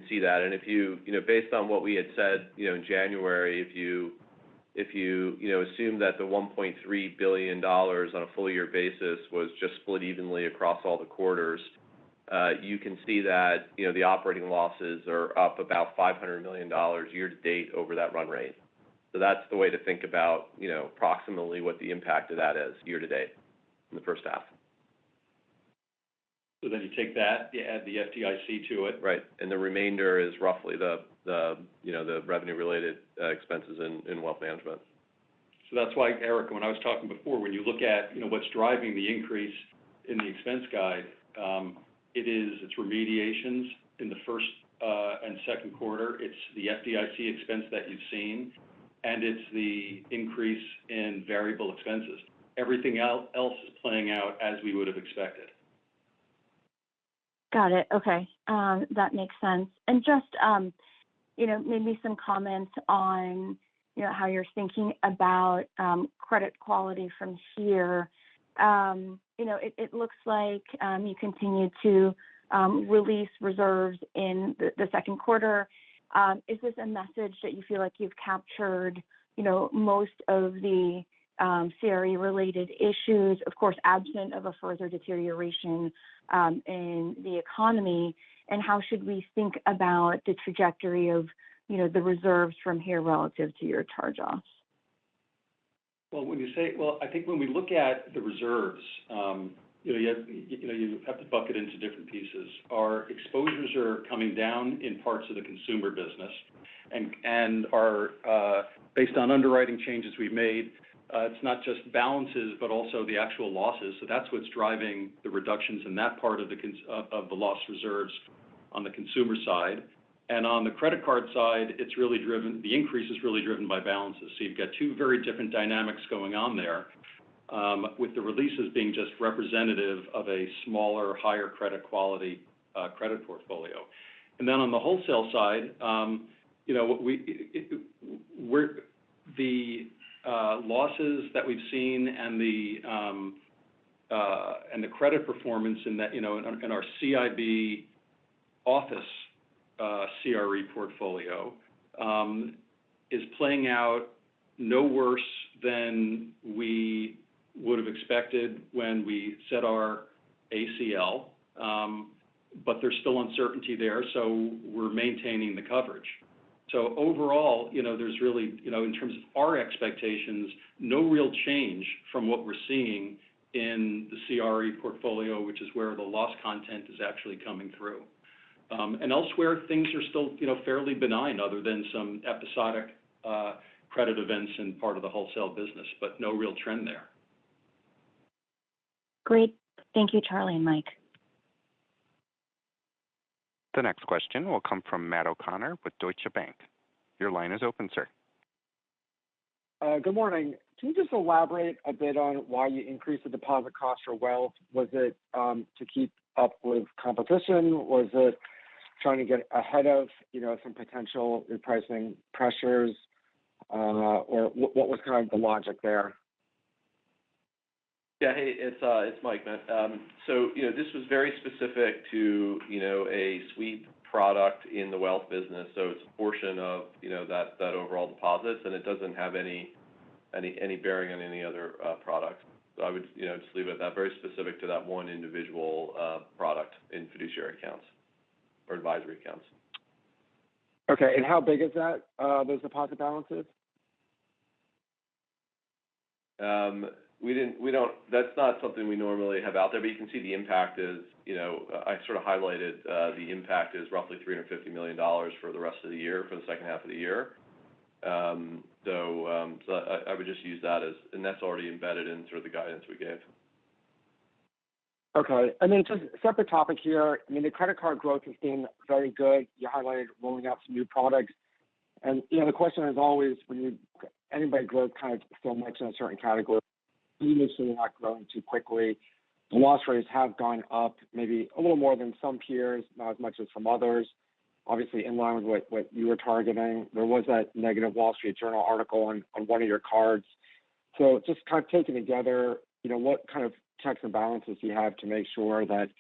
[SPEAKER 6] see that. And if you, based on what we had said, in January, if you assume that the $1.3 billion on a full year basis was just split evenly across all the quarters, you can see that, the operating losses are up about $500 million year to date over that run rate. So that's the way to think about, approximately what the impact of that is year to date in the first half.
[SPEAKER 3] So then you take that, you add the FDIC to it.
[SPEAKER 6] Right, and the remainder is roughly the revenue-related expenses in wealth management.
[SPEAKER 3] So that's why, Eric, when I was talking before, when you look at, what's driving the increase in the expense guide, it's remediations in the first and second quarter. It's the FDIC expense that you've seen, and it's the increase in variable expenses. Everything else is playing out as we would have expected.
[SPEAKER 9] Got it. Okay. That makes sense. And just, maybe some comments on, how you're thinking about credit quality from here. It looks like you continue to release reserves in the second quarter. Is this a message that you feel like you've captured, most of the CRE-related issues, of course, absent of a further deterioration in the economy? And how should we think about the trajectory of, the reserves from here relative to your charge-offs?
[SPEAKER 3] Well, I think when we look at the reserves, you have to bucket into different pieces. Our exposures are coming down in parts of the consumer business, and are based on underwriting changes we've made. It's not just balances, but also the actual losses. So that's what's driving the reductions in that part of the loss reserves on the consumer side. And on the credit card side, the increase is really driven by balances. So you've got two very different dynamics going on there, with the releases being just representative of a smaller, higher credit quality credit portfolio. And then on the wholesale side, the losses that we've seen and the and the credit performance in that, in our CIB office CRE portfolio is playing out no worse than we would have expected when we set our ACL, but there's still uncertainty there, so we're maintaining the coverage. So overall, there's really, in terms of our expectations, no real change from what we're seeing in the CRE portfolio, which is where the loss content is actually coming through. And elsewhere, things are still, fairly benign, other than some episodic credit events in part of the wholesale business, but no real trend there.
[SPEAKER 9] Great. Thank you, Charlie and Mike.
[SPEAKER 1] The next question will come from Matt O'Connor with Deutsche Bank. Your line is open, sir.
[SPEAKER 10] Good morning. Can you just elaborate a bit on why you increased the deposit cost for Wells? Was it to keep up with competition? Was it trying to get ahead of, some potential repricing pressures? Or what was kind of the logic there?
[SPEAKER 6] Yeah, hey, it's Mike, Matt. So, this was very specific to, a sweep product in the wealth business. So it's a portion of, that overall deposits, and it doesn't have any bearing on any other products. So I would, just leave it at that. Very specific to that one individual product in fiduciary accounts or advisory accounts.
[SPEAKER 10] Okay, and how big is that, those deposit balances?
[SPEAKER 6] That's not something we normally have out there, but you can see the impact is, I sort of highlighted the impact is roughly $350 million for the rest of the year, for the second half of the year. So I would just use that and that's already embedded in sort of the guidance we gave.
[SPEAKER 10] Okay, and then just a separate topic here. I mean, the credit card growth has been very good. You highlighted rolling out some new products. And, the question is always, when anybody grows kind of so much in a certain category, you make sure you're not growing too quickly. The loss rates have gone up, maybe a little more than some peers, not as much as some others. Obviously, in line with what you were targeting. There was that negative Wall Street Journal article on one of your cards. So just kind of taken together, what kind of checks and balances do you have to make sure that,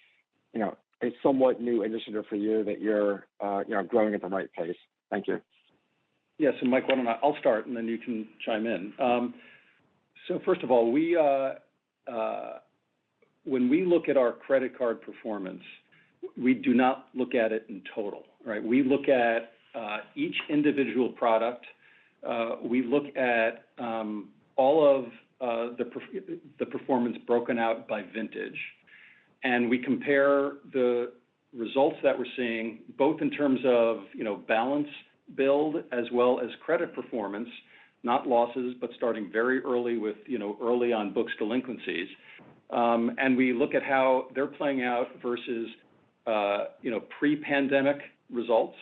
[SPEAKER 10] a somewhat new initiative for you that you're, growing at the right pace? Thank you.
[SPEAKER 3] Yeah, so Mike, I'll start and then you can chime in. So first of all, when we look at our credit card performance, we do not look at it in total, right? We look at each individual product. We look at all of the performance broken out by vintage, and we compare the results that we're seeing, both in terms of, balance build as well as credit performance, not losses, but starting very early with, early on books delinquencies. And we look at how they're playing out versus, pre-pandemic results,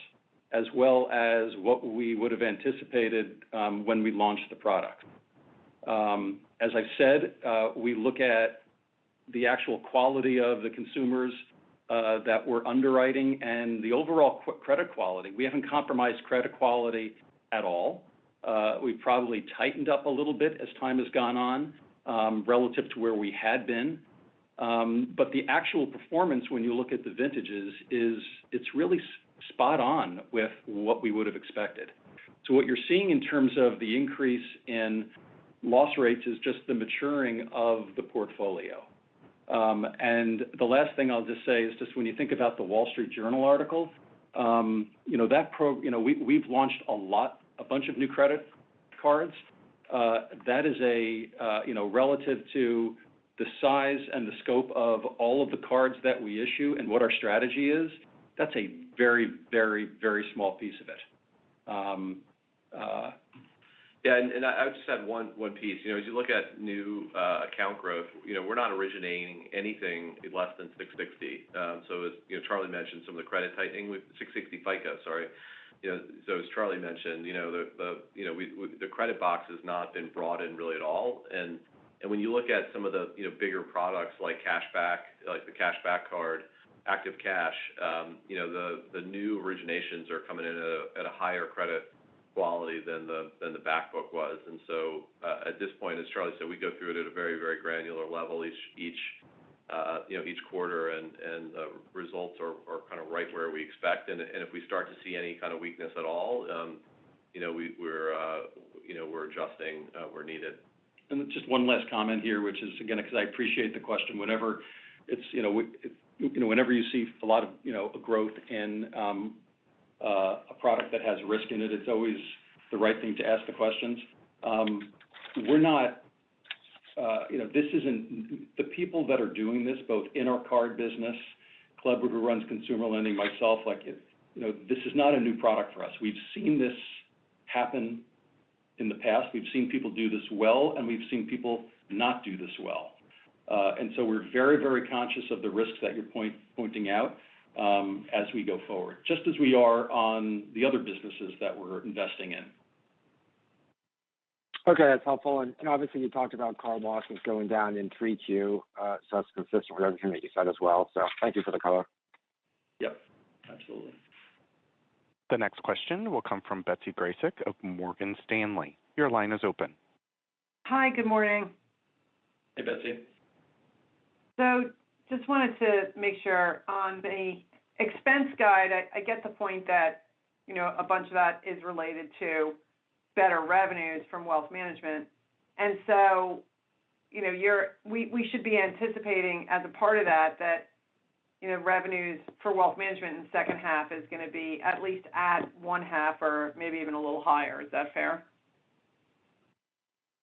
[SPEAKER 3] as well as what we would have anticipated when we launched the product. As I've said, we look at the actual quality of the consumers that we're underwriting and the overall credit quality. We haven't compromised credit quality at all. We've probably tightened up a little bit as time has gone on relative to where we had been. But the actual performance, when you look at the vintages, it's really spot on with what we would have expected. So what you're seeing in terms of the increase in loss rates is just the maturing of the portfolio. And the last thing I'll just say is just when you think about the Wall Street Journal article, we've launched a bunch of new credit cards. That is relative to the size and the scope of all of the cards that we issue and what our strategy is, that's a very, very, very small piece of it.
[SPEAKER 6] Yeah, and I would just add one piece. As you look at new account growth, we're not originating anything less than 660. So as Charlie mentioned, some of the credit tightening with 660 FICO. Sorry. So as Charlie mentioned, the credit box has not been broadened really at all. And when you look at some of the bigger products like cashback, like the cashback card, active cash, the new originations are coming in at a higher credit quality than the back book was. And so at this point, as Charlie said, we go through it at a very, very granular level each quarter, and the results are kind of right where we expect. And if we start to see any kind of weakness at all, we're adjusting where needed.
[SPEAKER 3] And just one last comment here, which is, again, because I appreciate the question. Whenever it's, whenever you see a lot of, a growth in a product that has risk in it, it's always the right thing to ask the questions. We're not, this isn't, the people that are doing this, both in our card business, Kleber, who runs consumer lending, myself, this is not a new product for us. We've seen this happen in the past. We've seen people do this well, and we've seen people not do this well. And so we're very, very conscious of the risks that you're pointing out as we go forward, just as we are on the other businesses that we're investing in.
[SPEAKER 10] Okay, that's helpful. And obviously you talked about card losses going down in 3Q, so that's consistent with everything that you said as well. So thank you for the color.
[SPEAKER 3] Yep, absolutely.
[SPEAKER 1] The next question will come from Betsy Graseck of Morgan Stanley. Your line is open.
[SPEAKER 11] Hi, good morning.
[SPEAKER 3] Hey, Betsy.
[SPEAKER 11] So just wanted to make sure on the expense guide, I get the point that, a bunch of that is related to better revenues from wealth management. And so, we should be anticipating as a part of that, revenues for wealth management in the second half is going to be at least at one half or maybe even a little higher. Is that fair?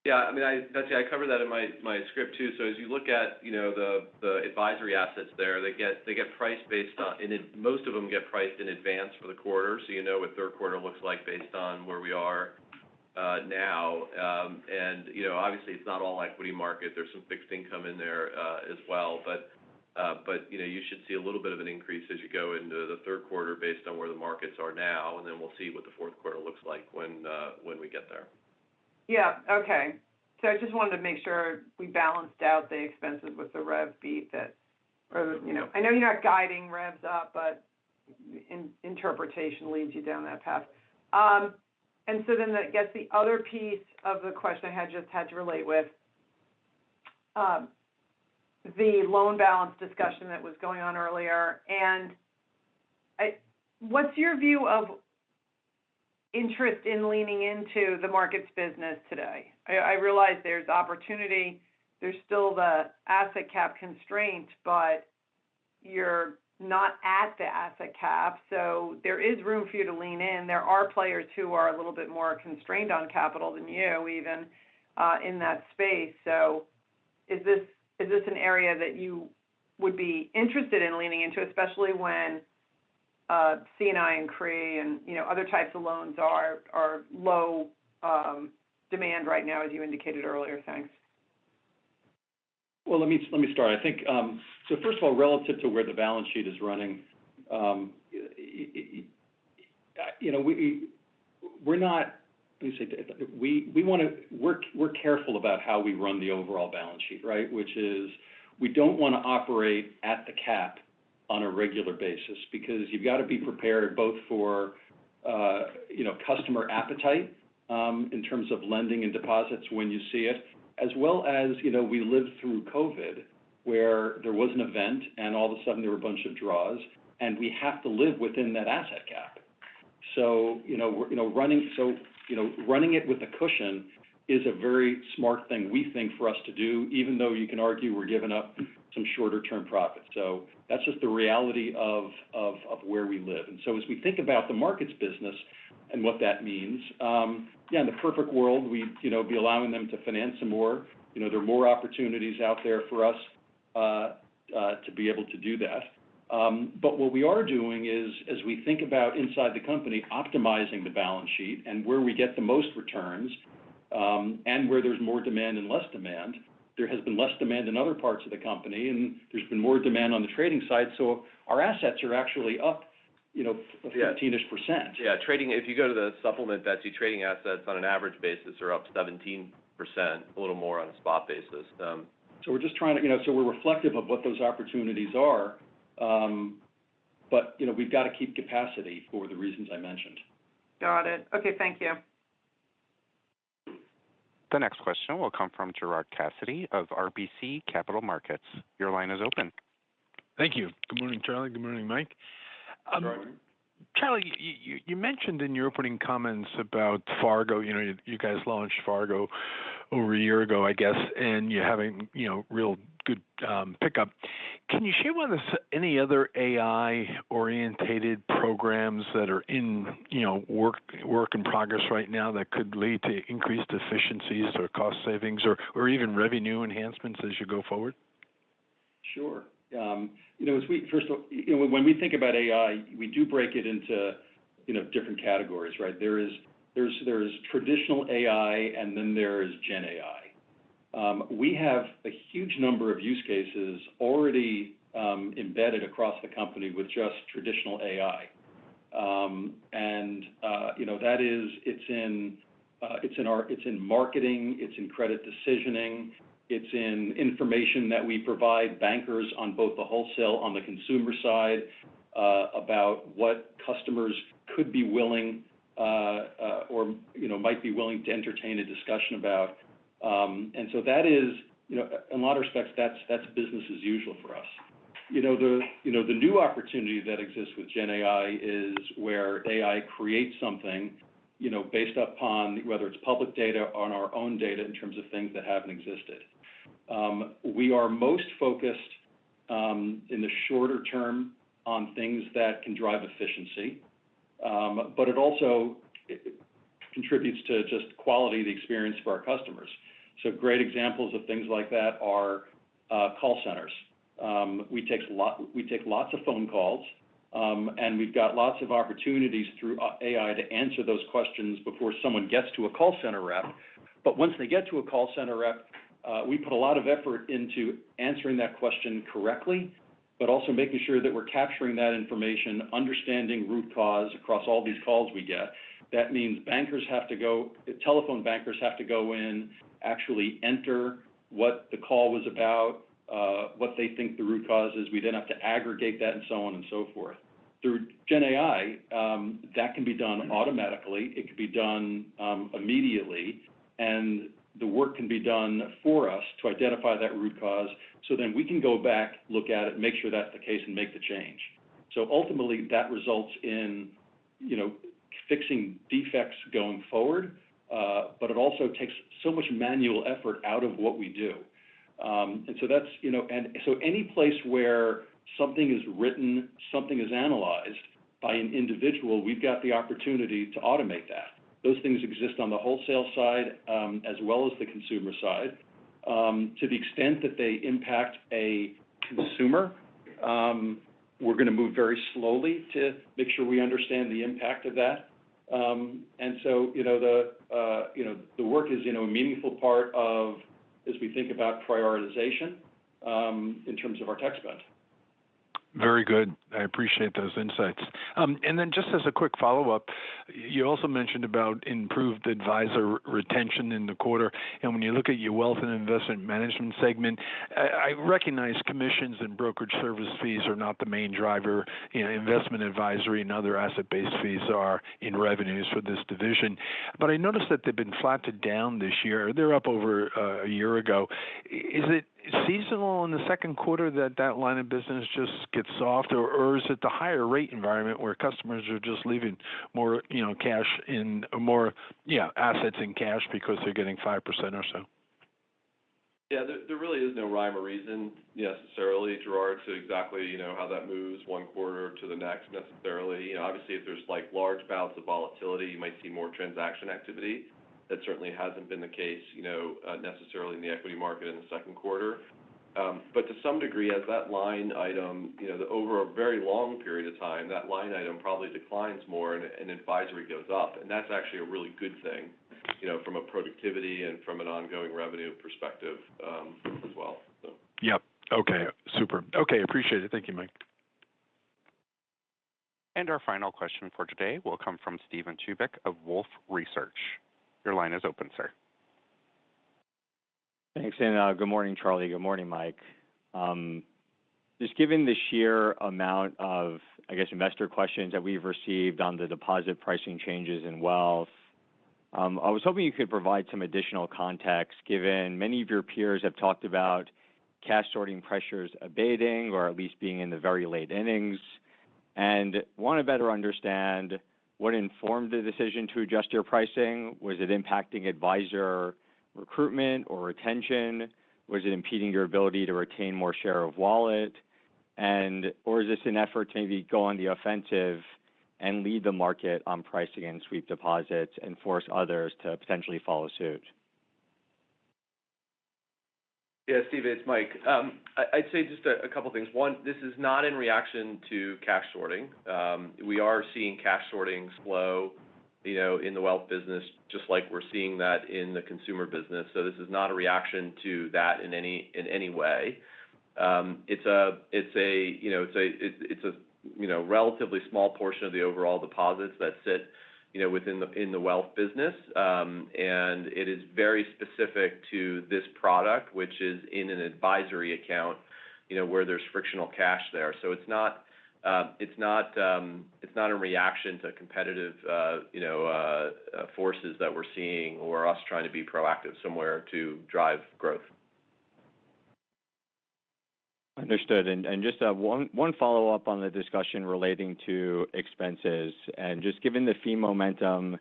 [SPEAKER 6] Yeah, I mean, Betsy, I covered that in my script too. So as you look at, the advisory assets there, they get priced based on, most of them get priced in advance for the quarter, so what third quarter looks like based on where we are now. And obviously it's not all equity market. There's some fixed income in there as well, but you should see a little bit of an increase as you go into the third quarter based on where the markets are now, and then we'll see what the fourth quarter looks like when we get there. Yeah,
[SPEAKER 11] okay. So I just wanted to make sure we balanced out the expenses with the rev beat I know you're not guiding revs up, but interpretation leads you down that path. And so then I guess the other piece of the question I had to relate with the loan balance discussion that was going on earlier. And what's your view of interest in leaning into the markets business today? I realize there's opportunity. There's still the asset cap constraint, but you're not at the asset cap, so there is room for you to lean in. There are players who are a little bit more constrained on capital than you, even in that space. So is this an area that you would be interested in leaning into, especially when C&I and CRE and other types of loans are low demand right now, as you indicated earlier? Thanks.
[SPEAKER 3] Well, let me start. I think so. First of all, relative to where the balance sheet is running, we're not. Let me say we want to. We're careful about how we run the overall balance sheet, right? Which is we don't want to operate at the cap on a regular basis, because you've got to be prepared both for customer appetite in terms of lending and deposits when you see it, as well as we lived through COVID, where there was an event and all of a sudden there were a bunch of draws, and we have to live within that asset cap. So running it with a cushion is a very smart thing, we think, for us to do, even though you can argue we're giving up some shorter term profits. So that's just the reality of where we live. And so as we think about the markets business and what that means, in the perfect world, we'd be allowing them to finance some more. There are more opportunities out there for us to be able to do that. But what we are doing is, as we think about inside the company, optimizing the balance sheet and where we get the most returns, and where there's more demand and less demand. There has been less demand in other parts of the company, and there's been more demand on the trading side. So our assets are actually up, 15-ish%.
[SPEAKER 6] Yeah, trading. If you go to the supplement, Betsy, trading assets on an average basis are up 17%, a little more on a spot basis.
[SPEAKER 3] So we're just trying to, so we're reflective of what those opportunities are, but we've got to keep capacity for the reasons I mentioned.
[SPEAKER 11] Got it. Okay, thank you.
[SPEAKER 1] The next question will come from Gerard Cassidy of RBC Capital Markets. Your line is open.
[SPEAKER 12] Thank you. Good morning, Charlie. Good morning, Mike. Charlie, you mentioned in your opening comments about Fargo. You guys launched Fargo over a year ago, I guess, and you're having, real good pickup. Can you share with us any other AI-orientated programs that are in, work in progress right now that could lead to increased efficiencies or cost savings or even revenue enhancements as you go forward?
[SPEAKER 3] Sure. As when we think about AI, we do break it into, different categories, right? There's traditional AI, and then there's Gen AI. We have a huge number of use cases already embedded across the company with just traditional AI, that is, it's in marketing, it's in credit decisioning. It's in information that we provide bankers on both the wholesale, on the consumer side, about what customers could be willing or might be willing to entertain a discussion about. And so that is, in a lot of respects, that's business as usual for us. The new opportunity that exists with Gen AI is where AI creates something, based upon whether it's public data or on our own data in terms of things that haven't existed. We are most focused in the shorter term on things that can drive efficiency, but it also contributes to just quality of the experience for our customers. So great examples of things like that are call centers. We take lots of phone calls, and we've got lots of opportunities through AI to answer those questions before someone gets to a call center rep. But once they get to a call center rep, we put a lot of effort into answering that question correctly, but also making sure that we're capturing that information, understanding root cause across all these calls we get. That means telephone bankers have to go in, actually enter what the call was about, what they think the root cause is. We then have to aggregate that and so on and so forth. Through Gen AI, that can be done automatically. It can be done immediately, and the work can be done for us to identify that root cause, so then we can go back, look at it, make sure that's the case, and make the change. So ultimately, that results in, fixing defects going forward, but it also takes so much manual effort out of what we do. And so that's, and so any place where something is written, something is analyzed by an individual, we've got the opportunity to automate that. Those things exist on the wholesale side as well as the consumer side. To the extent that they impact a consumer, we're going to move very slowly to make sure we understand the impact of that. And so, the work is, a meaningful part of, as we think about prioritization in terms of our tech spend.
[SPEAKER 12] Very good. I appreciate those insights. And then just as a quick follow-up, you also mentioned about improved advisor retention in the quarter. And when you look at your wealth and investment management segment, I recognize commissions and brokerage service fees are not the main driver. Investment advisory and other asset-based fees are in revenues for this division. But I noticed that they've been flat to down this year. They're up over a year ago. Is it seasonal in the second quarter that line of business just gets soft, or is it the higher rate environment where customers are just leaving more, cash in more, assets in cash because they're getting 5% or so?
[SPEAKER 6] Yeah, there really is no rhyme or reason necessarily, Gerard, to exactly, how that moves one quarter to the next necessarily. Obviously, if there's like large bouts of volatility, you might see more transaction activity. That certainly hasn't been the case, necessarily in the equity market in the second quarter. But to some degree, as that line item, over a very long period of time, that line item probably declines more and advisory goes up. And that's actually a really good thing, from a productivity and from an ongoing revenue perspective as well. So.
[SPEAKER 12] Yep. Okay. Super. Okay. Appreciate it. Thank you, Mike.
[SPEAKER 1] And our final question for today will come from Steven Chubak of Wolfe Research. Your line is open, sir.
[SPEAKER 13] Thanks, and good morning, Charlie. Good morning, Mike. just given the sheer amount of, I guess, investor questions that we've received on the deposit pricing changes in wealth, I was hoping you could provide some additional context, given many of your peers have talked about cash sorting pressures abating or at least being in the very late innings, and want to better understand what informed the decision to adjust your pricing. Was it impacting advisor recruitment or retention? Was it impeding your ability to retain more share of wallet? Or is this an effort to maybe go on the offensive and lead the market on pricing and sweep deposits and force others to potentially follow suit?
[SPEAKER 6] Yeah, Steve, it's Mike. I'd say just a couple things. One, this is not in reaction to cash sorting. We are seeing cash sorting slow, in the wealth business, just like we're seeing that in the consumer business. So this is not a reaction to that in any way. It's a relatively small portion of the overall deposits that sit, within the wealth business, and it is very specific to this product, which is in an advisory account, where there's frictional cash there. So it's not a reaction to competitive, forces that we're seeing or us trying to be proactive somewhere to drive growth.
[SPEAKER 13] Understood. And just one follow-up on the discussion relating to expenses, and just given the fee momentum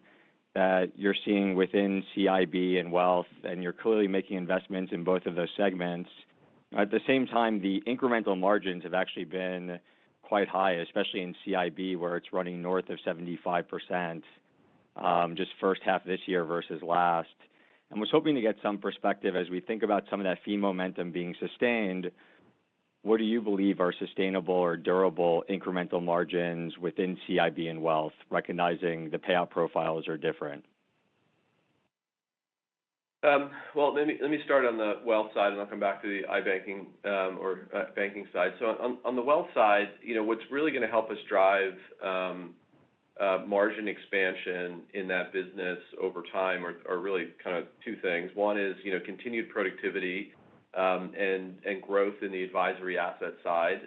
[SPEAKER 13] that you're seeing within CIB and wealth, and you're clearly making investments in both of those segments, at the same time, the incremental margins have actually been quite high, especially in CIB, where it's running north of 75%, just first half this year versus last. And was hoping to get some perspective as we think about some of that fee momentum being sustained. What do you believe are sustainable or durable incremental margins within CIB and wealth, recognizing the payout profiles are different?
[SPEAKER 6] Well, let me start on the wealth side, and I'll come back to the iBanking banking side. So on the wealth side, what's really going to help us drive margin expansion in that business over time are really kind of two things. One is continued productivity and growth in the advisory asset side,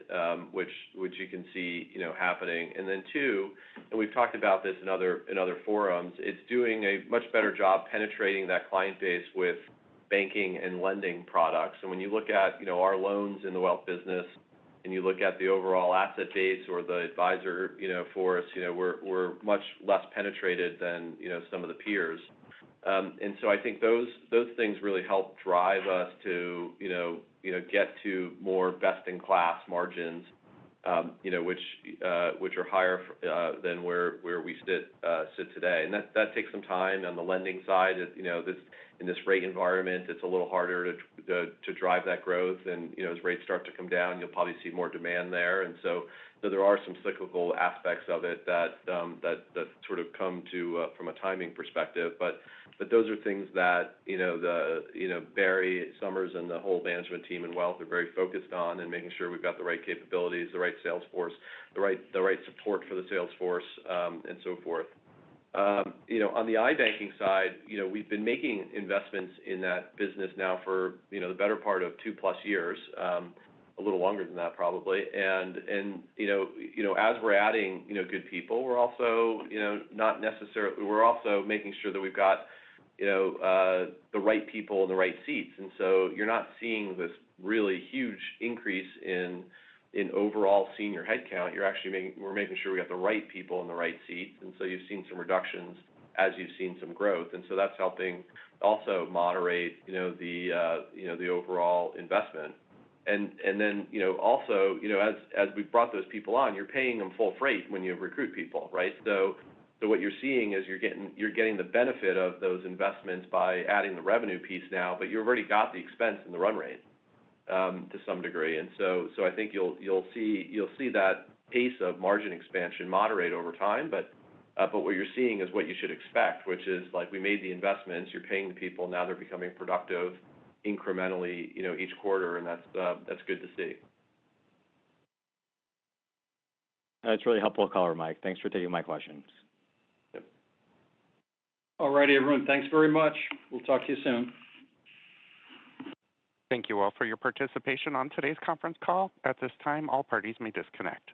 [SPEAKER 6] which you can see happening. And then two, and we've talked about this in other forums, it's doing a much better job penetrating that client base with banking and lending products. And when you look at our loans in the wealth business, and you look at the overall asset base or the advisor force, we're much less penetrated than some of the peers. And so I think those things really help drive us to get to more best-in-class margins, which are higher than where we sit today. And that takes some time on the lending side. In this rate environment, it's a little harder to drive that growth. And as rates start to come down, you'll probably see more demand there. And so there are some cyclical aspects of it that sort of come to from a timing perspective. But those are things that Barry Summers and the whole management team in wealth are very focused on, and making sure we've got the right capabilities, the right sales force, the right support for the sales force, and so forth. On the iBanking side, we've been making investments in that business now for the better part of 2+ years, a little longer than that probably. And as we're adding good people, we're also we're also making sure that we've got the right people in the right seats. And so you're not seeing this really huge increase in overall senior headcount. We're making sure we got the right people in the right seats. And so you've seen some reductions as you've seen some growth. And so that's helping also moderate the overall investment. And then also as we brought those people on, you're paying them full freight when you recruit people, right? So what you're seeing is you're getting the benefit of those investments by adding the revenue piece now, but you've already got the expense in the run rate to some degree. And so I think you'll see that pace of margin expansion moderate over time, but what you're seeing is what you should expect, which is like we made the investments, you're paying the people, now they're becoming productive incrementally each quarter, and that's good to see.
[SPEAKER 13] That's really helpful color, Mike. Thanks for taking my questions.
[SPEAKER 6] Yep.
[SPEAKER 3] All righty, everyone. Thanks very much. We'll talk to you soon.
[SPEAKER 1] Thank you all for your participation on today's conference call. At this time, all parties may disconnect.